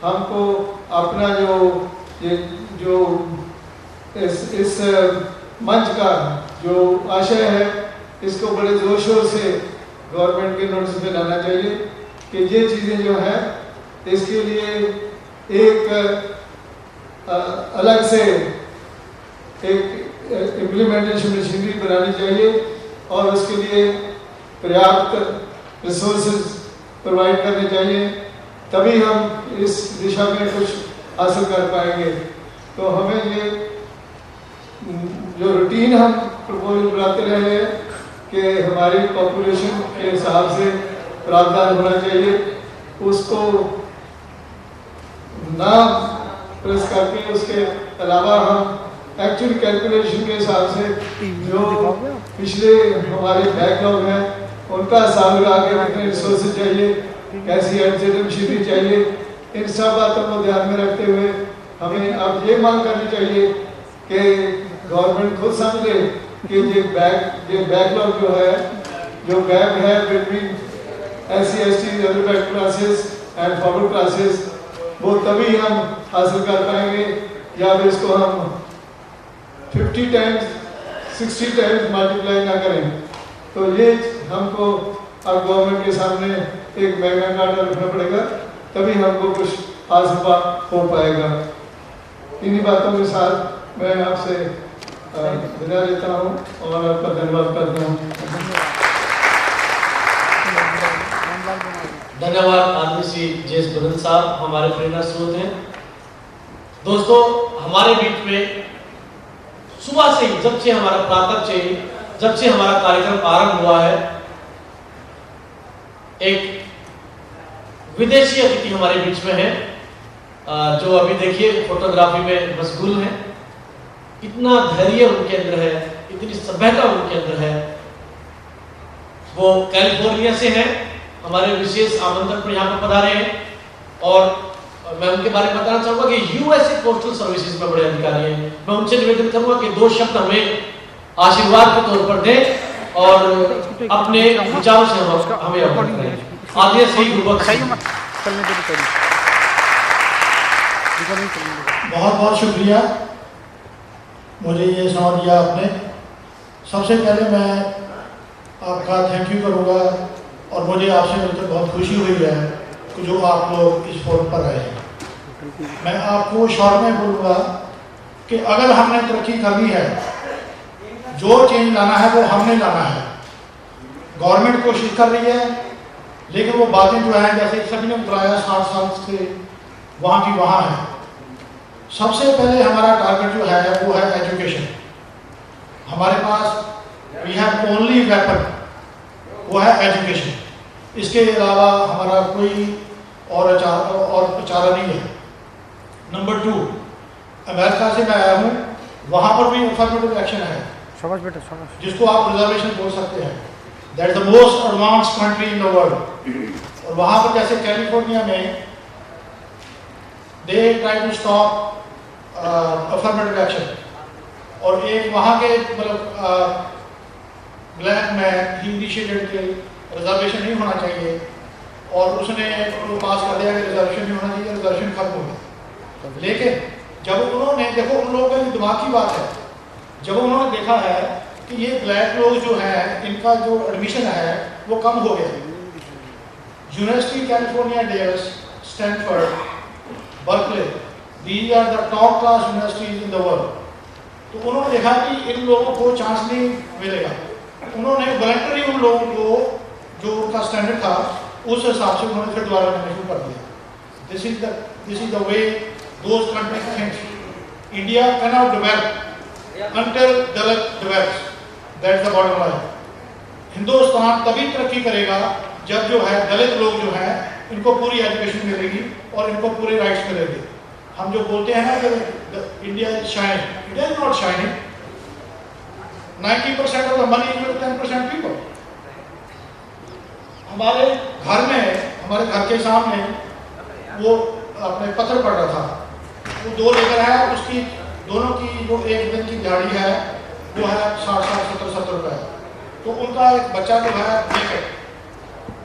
हमको अपना जो इस मंच का जो आशय है इसको बड़े जोर शोर से गवर्नमेंट के नोटिस में लाना चाहिए कि ये चीज़ें जो हैं इसके लिए एक अलग से एक इम्प्लीमेंटेशन मशीनरी बनानी चाहिए और उसके लिए पर्याप्त रिसोर्सेज प्रोवाइड करने चाहिए, तभी हम इस दिशा में कुछ हासिल कर पाएंगे। तो हमें ये जो रूटीन हम प्रपोजल बनाते रहे हैं कि हमारी पॉपुलेशन के हिसाब से प्रावधान होना चाहिए, उसको ना प्रेस करके उसके अलावा हम एक्चुअल कैलकुलेशन के हिसाब से जो पिछले हमारे बैकलॉग हैं उनका हिसाब लगा के कितने रिसोर्सेज चाहिए, कैसी एडमिनिस्ट्रेटिव मशीनरी चाहिए, इन सब बातों को ध्यान में रखते हुए हमें अब ये मांग करनी चाहिए कि गवर्नमेंट खुद समझ ले कि ये बैकलॉग जो है, जो गैप है between SC/ST reserve classes and forward classes, वो तभी हम हासिल कर पाएंगे या फिर इसको हम 50 टाइम्स 60 टाइम्स मल्टीप्लाई ना करें। तो ये हमको अब गवर्नमेंट के सामने एक मैग्ना कार्टा रखना पड़ेगा, तभी हमको कुछ हासिल हो पाएगा। इन्हीं बातों के साथ मैं आपसे विदा लेता हूँ और आपका धन्यवाद करता हूँ। धन्यवाद आदमी JS बदन साहब, हमारे प्रेरणा स्रोत हैं। दोस्तों, हमारे बीच में सुबह से ही, जब से हमारा प्रातः से, जब से हमारा कार्यक्रम आरंभ हुआ है, एक विदेशी अतिथि हमारे बीच में है, जो अभी देखिए फोटोग्राफी में मशगूल है। इतना धैर्य उनके अंदर है, इतनी सभ्यता उनके अंदर है। वो कैलिफोर्निया से हैं, हमारे विशेष आमंत्रण पर यहाँ पर पधारे हैं, और मैं उनके बारे में बताना चाहूंगा कि USA पोस्टल सर्विसेज में बड़े अधिकारी हैं। मैं उनसे निवेदन करूंगा कि 2 शब्द हमें आशीर्वाद के तौर पर दें और अपने विचारों से हमें अवगत करें। आगे से ही बहुत बहुत शुक्रिया, मुझे ये समझ दिया आपने। सबसे पहले मैं आपका थैंक यू करूँगा, और मुझे आपसे मिलकर बहुत खुशी हुई है कि जो आप लोग इस फोरम पर आए हैं। मैं आपको शॉर्ट में बोलूँगा कि अगर हमने तरक्की करनी है, जो चेंज लाना है वो हमने लाना है। गवर्नमेंट कोशिश कर रही है, लेकिन वो बातें जो हैं, जैसे सभी ने बताया 60 साल से वहाँ की वहाँ है। सबसे पहले हमारा टारगेट जो है वो है एजुकेशन। हमारे पास वी हैव ओनली वेपन, वो है एजुकेशन। इसके अलावा हमारा कोई और चारा नहीं है। नंबर 2, अमेरिका से मैं आया हूँ, वहाँ पर भी अफर्मेटिव एक्शन है, जिसको आप रिजर्वेशन बोल सकते हैं। That is the most advanced country in the world. और वहाँ पर जैसे कैलिफोर्निया में they try to stop affirmative action, और एक वहाँ के मतलब ब्लैक मैन ही इनिशिएटेड के रिजर्वेशन नहीं होना चाहिए, और उसने वो पास कर दिया कि रिजर्वेशन नहीं होना चाहिए, रिजर्वेशन खत्म हो गया। लेकिन जब उन्होंने, देखो उन लोगों का दिमाग की बात है, जब उन्होंने देखा है कि ये ब्लैक लोग जो हैं, इनका जो एडमिशन है वो कम हो गया, university California Davis, Stanford, Berkeley, these are the top class universities in the world. तो उन्होंने देखा कि इन लोगों को चांस नहीं मिलेगा, उन्होंने वॉलंटरी उन लोगों को जो उनका स्टैंडर्ड था उस हिसाब से उन्होंने फिर दोबारा करना शुरू कर दिया। This is the way those countries think. India cannot develop until Dalit develops. That's the bottom line. Hindustan तभी तरक्की करेगा जब जो है दलित लोग जो हैं इनको पूरी एजुकेशन मिलेगी और इनको पूरे राइट्स मिलेंगे। हम जो बोलते हैं ना कि India is shining, India is not shining. 90% of the money is with 10% people. हमारे घर में, हमारे घर के सामने वो अपने पत्थर पड़ रहा था, वो 2 लेकर है, उसकी दोनों की जो एक दिन की दिहाड़ी है वो है 60-70 रुपए। तो उनका एक बच्चा जो है लेकर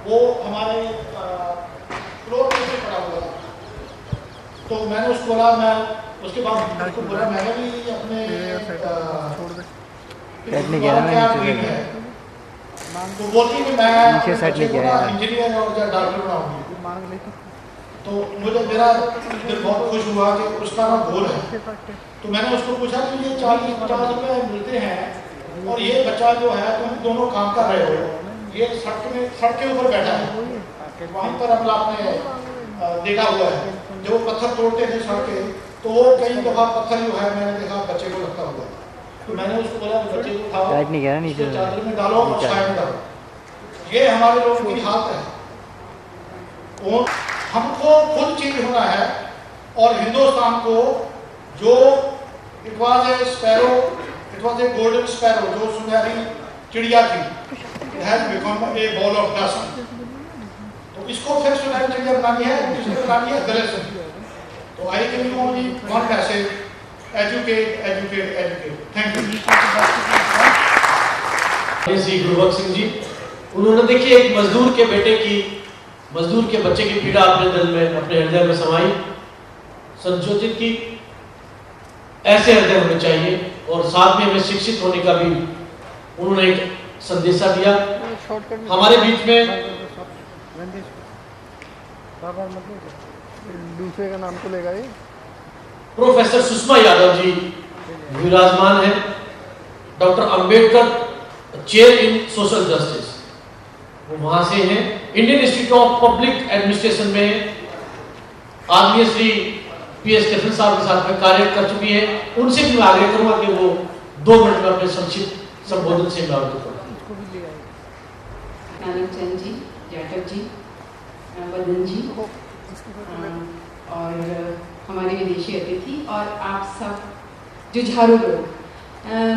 वो हमारे फ्लोर पे पड़ा हुआ था। तो मैंने उसको बोला, मैं उसके बाद उसको बोला, मैंने भी अपने तो बोलती कि मैं इंजीनियर और डॉक्टर बनाऊंगी। तो मुझे मेरा दिल बहुत खुश हुआ कि उसका ना गोल है। तो मैंने उसको पूछा कि ये 40-50 रुपए मिलते हैं और ये बच्चा जो है तुम दोनों काम कर रहे हो, ये सड़क के ऊपर बैठा है, वहीं पर अपना आपने देखा हुआ है जब वो पत्थर तोड़ते थे सड़क के, तो वो कई दफा पत्थर जो है मैंने देखा बच्चे को लगता हुआ। तो मैंने उसको बोला बच्चे को उठाओ, चादर में डालो और साइड में डालो। ये हमारे लोगों की हालत है। और हमको खुद चेंज होना है और हिंदुस्तान को जो it was a sparrow, it was a golden sparrow, जो सुनहरी चिड़िया थी, it has become a ball of dust। तो इसको फिर सुनाई चिड़िया बनानी है, किसने बनानी है? दलित ने। तो I can you only one message, educate educate educate. Thank you. Shri Gurubakhsh Singh ji, उन्होंने देखिए एक मजदूर के बच्चे की पीड़ा अपने दिल में, अपने हृदय में समाई, संशोधित की। ऐसे हृदय होने चाहिए और साथ में हमें शिक्षित होने का भी उन्होंने एक संदेशा दिया। हमारे बीच में दूसरे का नाम तो लेगा ये, प्रोफेसर सुषमा यादव जी विराजमान है। Doctor Ambedkar chair in social justice, वो वहां से हैं। Indian Institute of Public Administration में आदरणीय श्री PS स्टेफन साहब के साथ में कार्य कर चुकी है। उनसे भी मैं आग्रह करूंगा कि वो 2 मिनट में अपने संक्षिप्त संबोधन से मैं अवगत करूं। नानकचंद जी, जाटव जी, बदन जी और हमारे विदेशी अतिथि और आप सब जुझारू लोग,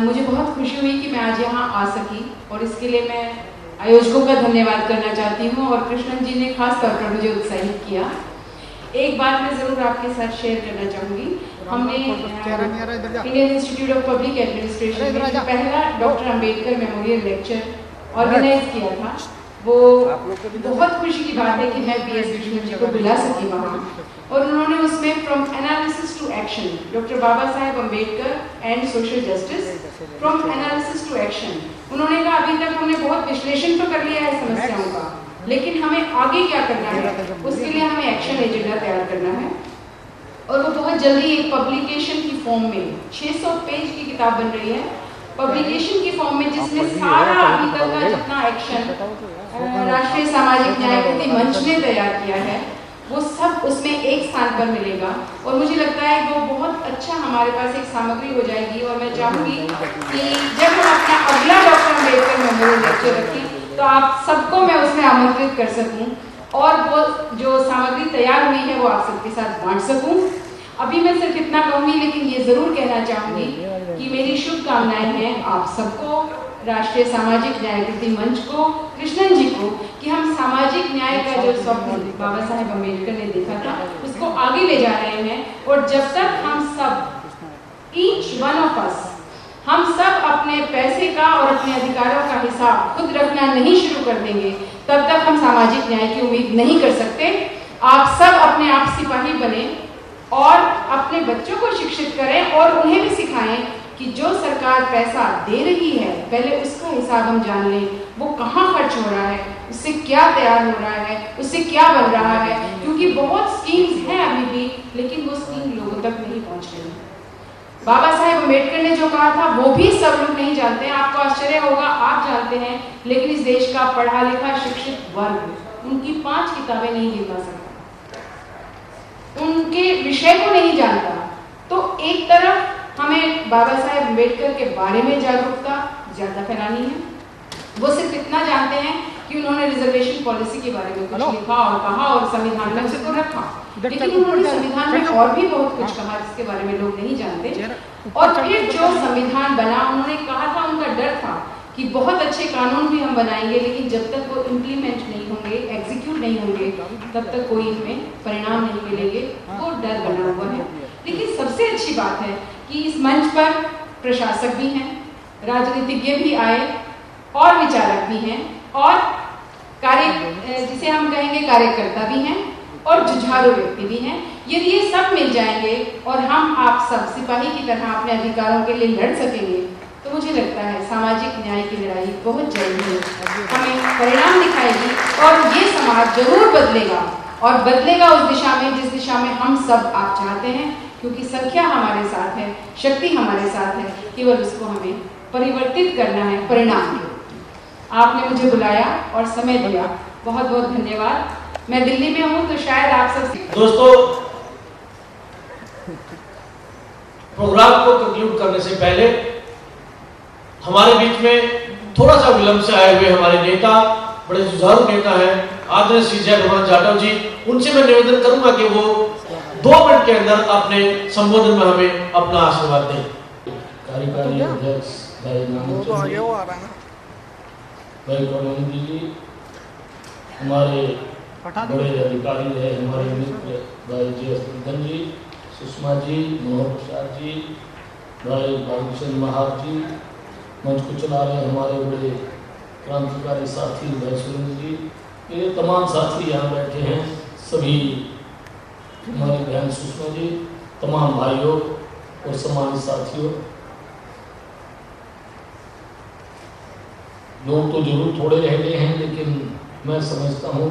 मुझे बहुत खुशी हुई कि मैं आज यहाँ आ सकी और इसके लिए मैं आयोजकों का धन्यवाद करना चाहती हूँ और कृष्णन जी ने खास तौर पर मुझे उत्साहित किया। एक बात मैं ज़रूर आपके साथ शेयर करना चाहूँगी। हमने Indian Institute of Public Administration में जो पहला doctor Ambedkar memorial lecture organise किया था, वो बहुत खुशी की बात है कि मैं PS कृष्णन जी को बुला सकी वहाँ, और उन्होंने उसमें from analysis to action, doctor Baba Saheb Ambedkar and social justice, from analysis to action. उन्होंने कहा अभी तक हमने बहुत विश्लेषण तो कर लिया है समस्याओं का, लेकिन हमें आगे क्या करना है, उसके लिए हमें एक्शन एजेंडा तैयार करना है। और वो बहुत जल्दी एक पब्लिकेशन की फॉर्म में 600 पेज की किताब बन रही है, पब्लिकेशन की फॉर्म में, जिसमें सारा अभी तक का जितना एक्शन राष्ट्रीय सामाजिक न्याय कृति मंच ने तैयार किया है वो सब उसमें एक स्थान पर मिलेगा। और मुझे लगता है वो बहुत अच्छा हमारे पास एक सामग्री हो जाएगी। और मैं चाहूँगी कि जब हम अपना अगला डॉक्टर अम्बेडकर मेमोरियल लेक्चर रखें तो आप सबको मैं उसमें आमंत्रित कर सकूं और वो जो सामग्री तैयार हुई है वो आप सबके साथ बांट सकूं। अभी मैं सिर्फ इतना कहूँगी, लेकिन ये ज़रूर कहना चाहूँगी कि मेरी शुभकामनाएं हैं आप सबको, राष्ट्रीय सामाजिक न्याय कृति मंच को, कृष्णन जी को, कि हम सामाजिक न्याय का जो स्वप्न बाबा साहेब अम्बेडकर ने देखा था उसको आगे ले जा रहे हैं। और जब तक हम सब, ईच वन ऑफ अस, हम सब अपने पैसे का और अपने अधिकारों का हिसाब खुद रखना नहीं शुरू कर देंगे, तब तक हम सामाजिक न्याय की उम्मीद नहीं कर सकते। आप सब अपने आप सिपाही बने और अपने बच्चों को शिक्षित करें और उन्हें भी सिखाएं कि जो सरकार पैसा दे रही है पहले उसका हिसाब हम जान लें, वो कहाँ खर्च हो रहा है, उससे क्या तैयार हो रहा है, उससे क्या बन रहा है। क्योंकि बहुत स्कीम्स हैं अभी भी, लेकिन वो स्कीम लोगों तक नहीं पहुँच रही। बाबा साहेब अम्बेडकर ने जो कहा था वो भी सब लोग नहीं जानते हैं। आपको आश्चर्य होगा, आप जानते हैं, लेकिन इस देश का पढ़ा लिखा शिक्षित वर्ग उनकी 5 किताबें नहीं गिनवा सकता, उनके विषय को नहीं जानता। तो एक तरफ हमें बाबा साहेब अम्बेडकर के बारे में जागरूकता ज्यादा फैलानी है। वो सिर्फ इतना जानते हैं कि उन्होंने रिजर्वेशन पॉलिसी के बारे में कुछ लिखा और कहा और संविधान में उसको रखा, लेकिन उन्होंने संविधान में और भी बहुत कुछ कहा जिसके बारे में लोग नहीं जानते। और फिर जो संविधान बना, उन्होंने कहा था, उनका डर था कि बहुत अच्छे कानून भी हम बनाएंगे, लेकिन जब तक वो इम्प्लीमेंट नहीं होंगे, एग्जीक्यूट नहीं होंगे, तब तक कोई इनमें परिणाम नहीं मिलेंगे। वो डर बना हुआ है। लेकिन सबसे अच्छी बात है कि इस मंच पर प्रशासक भी हैं, राजनीतिज्ञ भी आए और विचारक भी हैं और जिसे हम कहेंगे कार्यकर्ता भी हैं और जुझारू व्यक्ति भी हैं। यदि ये सब मिल जाएंगे और हम आप सब सिपाही की तरह अपने अधिकारों के लिए लड़ सकेंगे, तो मुझे लगता है सामाजिक न्याय की लड़ाई बहुत जल्दी हमें परिणाम दिखाएगी और ये समाज जरूर बदलेगा, और बदलेगा उस दिशा में जिस दिशा में हम सब आप चाहते हैं, क्योंकि संख्या हमारे साथ है, शक्ति हमारे साथ है, केवल उसको हमें परिवर्तित करना है परिणाम के। आपने मुझे बुलाया और समय दिया, बहुत बहुत धन्यवाद। मैं दिल्ली में हूँ तो शायद आप सब दोस्तों, प्रोग्राम को कंक्लूड करने से पहले हमारे बीच में थोड़ा सा विलंब से आए हुए हमारे नेता, बड़े जुझारू नेता हैं आदरणीय श्री जय भगवान जाटव जी, उनसे मैं निवेदन करूंगा कि वो 2 मिनट के अंदर अपने संबोधन में हमें अपना आशीर्वाद दें। कार्यकारी अध्यक्ष भाई करुणानिधि जी, हमारे बड़े अधिकारी रहे हमारे मित्र भाई जी वर्धन जी, सुषमा जी, मनोहर प्रसाद जी, भाई बाबूचंद महार जी, मंच को चला रहे हमारे बड़े क्रांतिकारी साथी भाई सुरेंद्र जी, ये तमाम साथी यहाँ बैठे हैं, सभी हमारी बहन सुषमा जी, तमाम भाइयों और सम्मानित साथियों। लोग तो जरूर थोड़े रह गए हैं, लेकिन मैं समझता हूँ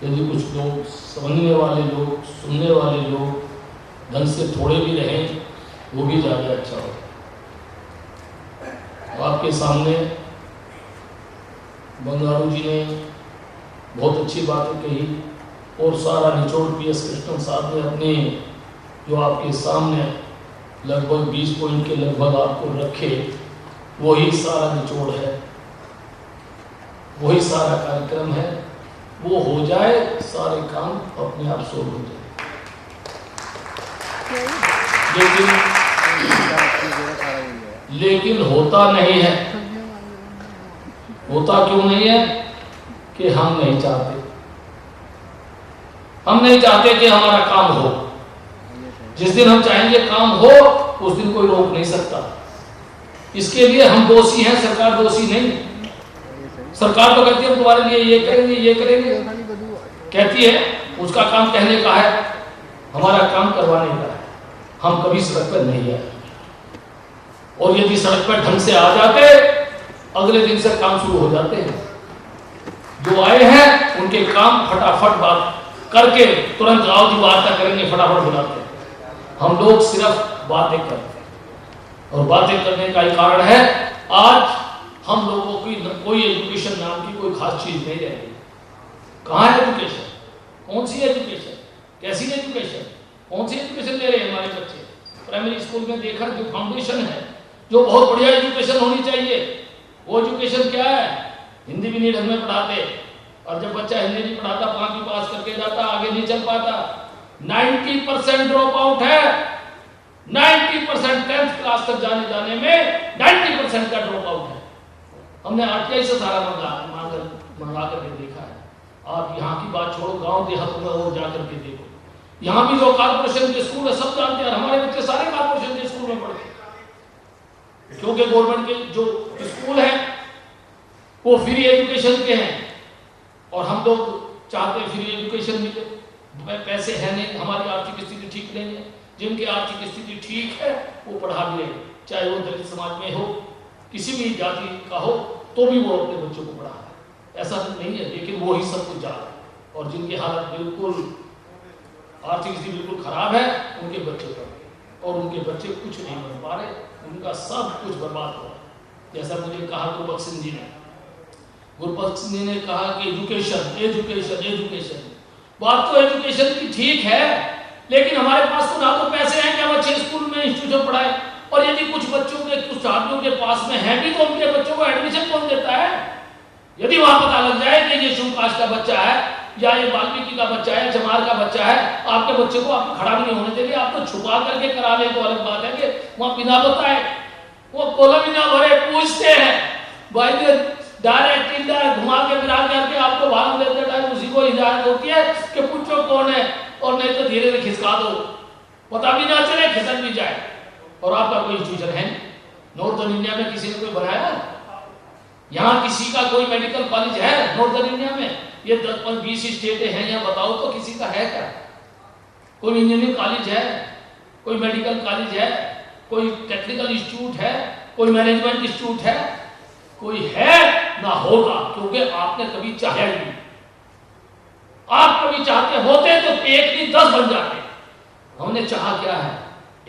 यदि कुछ लोग समझने वाले लोग, सुनने वाले लोग ढंग से थोड़े भी रहें, वो भी ज़्यादा अच्छा हो। तो आपके सामने बंगारू जी ने बहुत अच्छी बातें कही और सारा निचोड़ PS कृष्णन साहब ने अपने जो आपके सामने लगभग 20 पॉइंट के लगभग आपको रखे, वही सारा निचोड़ है, वही सारा कार्यक्रम है। वो हो जाए, सारे काम अपने आप सोल्व हो जाए। लेकिन होता नहीं है। होता क्यों नहीं है? कि हम नहीं चाहते। हम नहीं चाहते कि हमारा काम हो। जिस दिन हम चाहेंगे काम हो, उस दिन कोई रोक नहीं सकता। इसके लिए हम दोषी हैं, सरकार दोषी नहीं। सरकार तो कहती है हम तुम्हारे लिए ये करेंगे, ये करेंगे, कहती है, उसका काम कहने का है, हमारा काम करवाने का है। हम कभी सड़क पर नहीं आए, और यदि सड़क पर ढंग से आ जाते, अगले दिन से काम शुरू हो जाते हैं। जो आए हैं उनके काम फटाफट बात करके तुरंत आओ जी वार्ता करेंगे, फटाफट बुलाते हैं। हम लोग सिर्फ बातें करते हैं, और बातें करने का ही कारण है आज हम लोगों की कोई एजुकेशन नाम की कोई खास चीज नहीं रह गई। कहाँ है एजुकेशन? कौन सी एजुकेशन? कैसी एजुकेशन? कौन सी एजुकेशन ले रहे हैं हमारे बच्चे? प्राइमरी स्कूल में देखा जो फाउंडेशन है, जो बहुत बढ़िया एजुकेशन होनी चाहिए, वो एजुकेशन क्या है? हिंदी भी नहीं ढंग में पढ़ाते, और जब बच्चा हिंदी नहीं पढ़ाता, 5वीं पास करके जाता, आगे नहीं चल पाता। 90% ड्रॉप आउट है। 90% 10th क्लास तक जाने में 90% का ड्रॉप आउट है। हमने RTI से सारा मंगा करके देखा है। आप यहाँ की बात छोड़ो, गांव देहातों में और जाकर के देखो, यहाँ भी जो कारपोरेशन के स्कूल है सब जानते हैं, हमारे बच्चे सारे कारपोरेशन के स्कूल में पढ़ते हैं, क्योंकि गवर्नमेंट के जो स्कूल हैं वो फ्री एजुकेशन के हैं, और हम लोग चाहते हैं फ्री एजुकेशन मिले। पैसे है नहीं, हमारी आर्थिक स्थिति ठीक नहीं है। जिनकी आर्थिक स्थिति ठीक है वो पढ़ा भी रहे, चाहे वो दलित समाज में हो, किसी भी जाति का हो, तो भी वो अपने बच्चों को पढ़ा है। ऐसा तो नहीं है, लेकिन वो ही सब कुछ जा रहा है, और जिनकी हालत बिल्कुल आर्थिक स्थिति बिल्कुल खराब है, उनके बच्चे पढ़ रहे, और उनके बच्चे कुछ नहीं बन पा रहे, उनका सब कुछ बर्बाद हो रहा है। जैसा मुझे कहा गुरबख्श सिंह जी ने, गुरबख्श सिंह जी ने कहा कि एजुकेशन एजुकेशन एजुकेशन। बात तो एजुकेशन की ठीक है, लेकिन हमारे पास तो ना तो पैसे हैं कि हम अच्छे स्कूल में इंस्टीट्यूट पढ़ाए, और यदि कुछ बच्चों के, कुछ छात्रों के पास में है भी, तो उनके बच्चों को एडमिशन कौन देता है? यदि वहां पता लग जाए कि ये शिव कास्ट का बच्चा है, या ये वाल्मीकि का बच्चा है, चमार का बच्चा है, आपके बच्चे को आपको खड़ा नहीं होने देंगे। आप तो छुपा करके करा ले तो अलग बात है, कि वहां बिना बताए, वो कोलम बिना भरे पूछते हैं, भाई डायरेक्ट इनडायरेक्ट घुमा के फिरा करके आपको भाग देते टाइम उसी को हिदायत होती है कि पूछो कौन है, और नहीं तो धीरे धीरे खिसका दो, पता भी ना चले, खिसक भी जाए। और आपका कोई इंस्टीट्यूशन है? नॉर्थन इंडिया में किसी ने कोई बनाया? यहाँ किसी का कोई मेडिकल कॉलेज है नॉर्थन इंडिया में? ये 10-20 स्टेट हैं, यहाँ बताओ तो किसी का है क्या? कोई इंजीनियरिंग कॉलेज है, कोई मेडिकल कॉलेज है, कोई टेक्निकल इंस्टीट्यूट है, कोई मैनेजमेंट इंस्टीट्यूट है? कोई है ना होगा, क्योंकि आपने कभी चाहा ही नहीं। आप कभी चाहते होते तो 1 नहीं 10 बन जाते। हमने चाहा क्या है?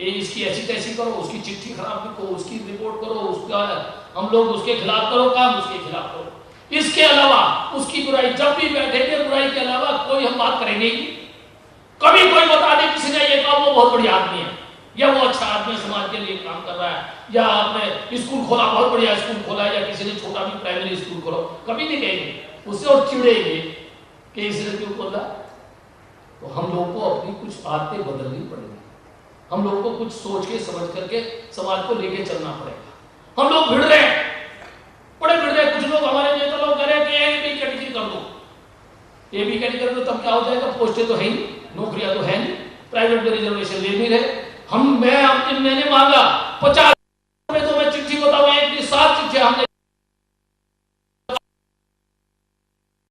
इसकी ऐसी तैसी करो, उसकी चिट्ठी खराब लिखो, उसकी रिपोर्ट करो, उसका हम लोग उसके खिलाफ करो काम, उसके खिलाफ करो। इसके अलावा उसकी बुराई, जब भी बैठेंगे बुराई के अलावा कोई हम बात करेंगे ही। कभी कोई बता दे किसी ने ये कहा वो बहुत बढ़िया आदमी है, या वो अच्छा आदमी समाज के लिए काम कर रहा है, या आपने स्कूल खोला, बहुत बढ़िया स्कूल खोला है, या किसी ने छोटा भी प्राइमरी स्कूल खोला, कभी नहीं कहेंगे उससे, और चिड़ेंगे कि इसने क्यों खोला। तो हम लोग को अपनी कुछ आदतें बदलनी पड़ेगी, हम लोग को कुछ सोच के समझ करके समाज को लेके चलना पड़ेगा। हम लोग भिड़ रहे हैं, बड़े भिड़ रहे हैं। कुछ लोग हमारे नेता लोग कह ये भी नहीं करेंगे तो तब क्या हो जाएगा, पोस्टें तो है ही, नौकरियां तो है नहीं, प्राइवेट में रिजर्वेशन ले नहीं रहे। मैंने मांगा 50 में, तो मैं चिट्ठी बताऊँ, 7 चिट्ठियां हमने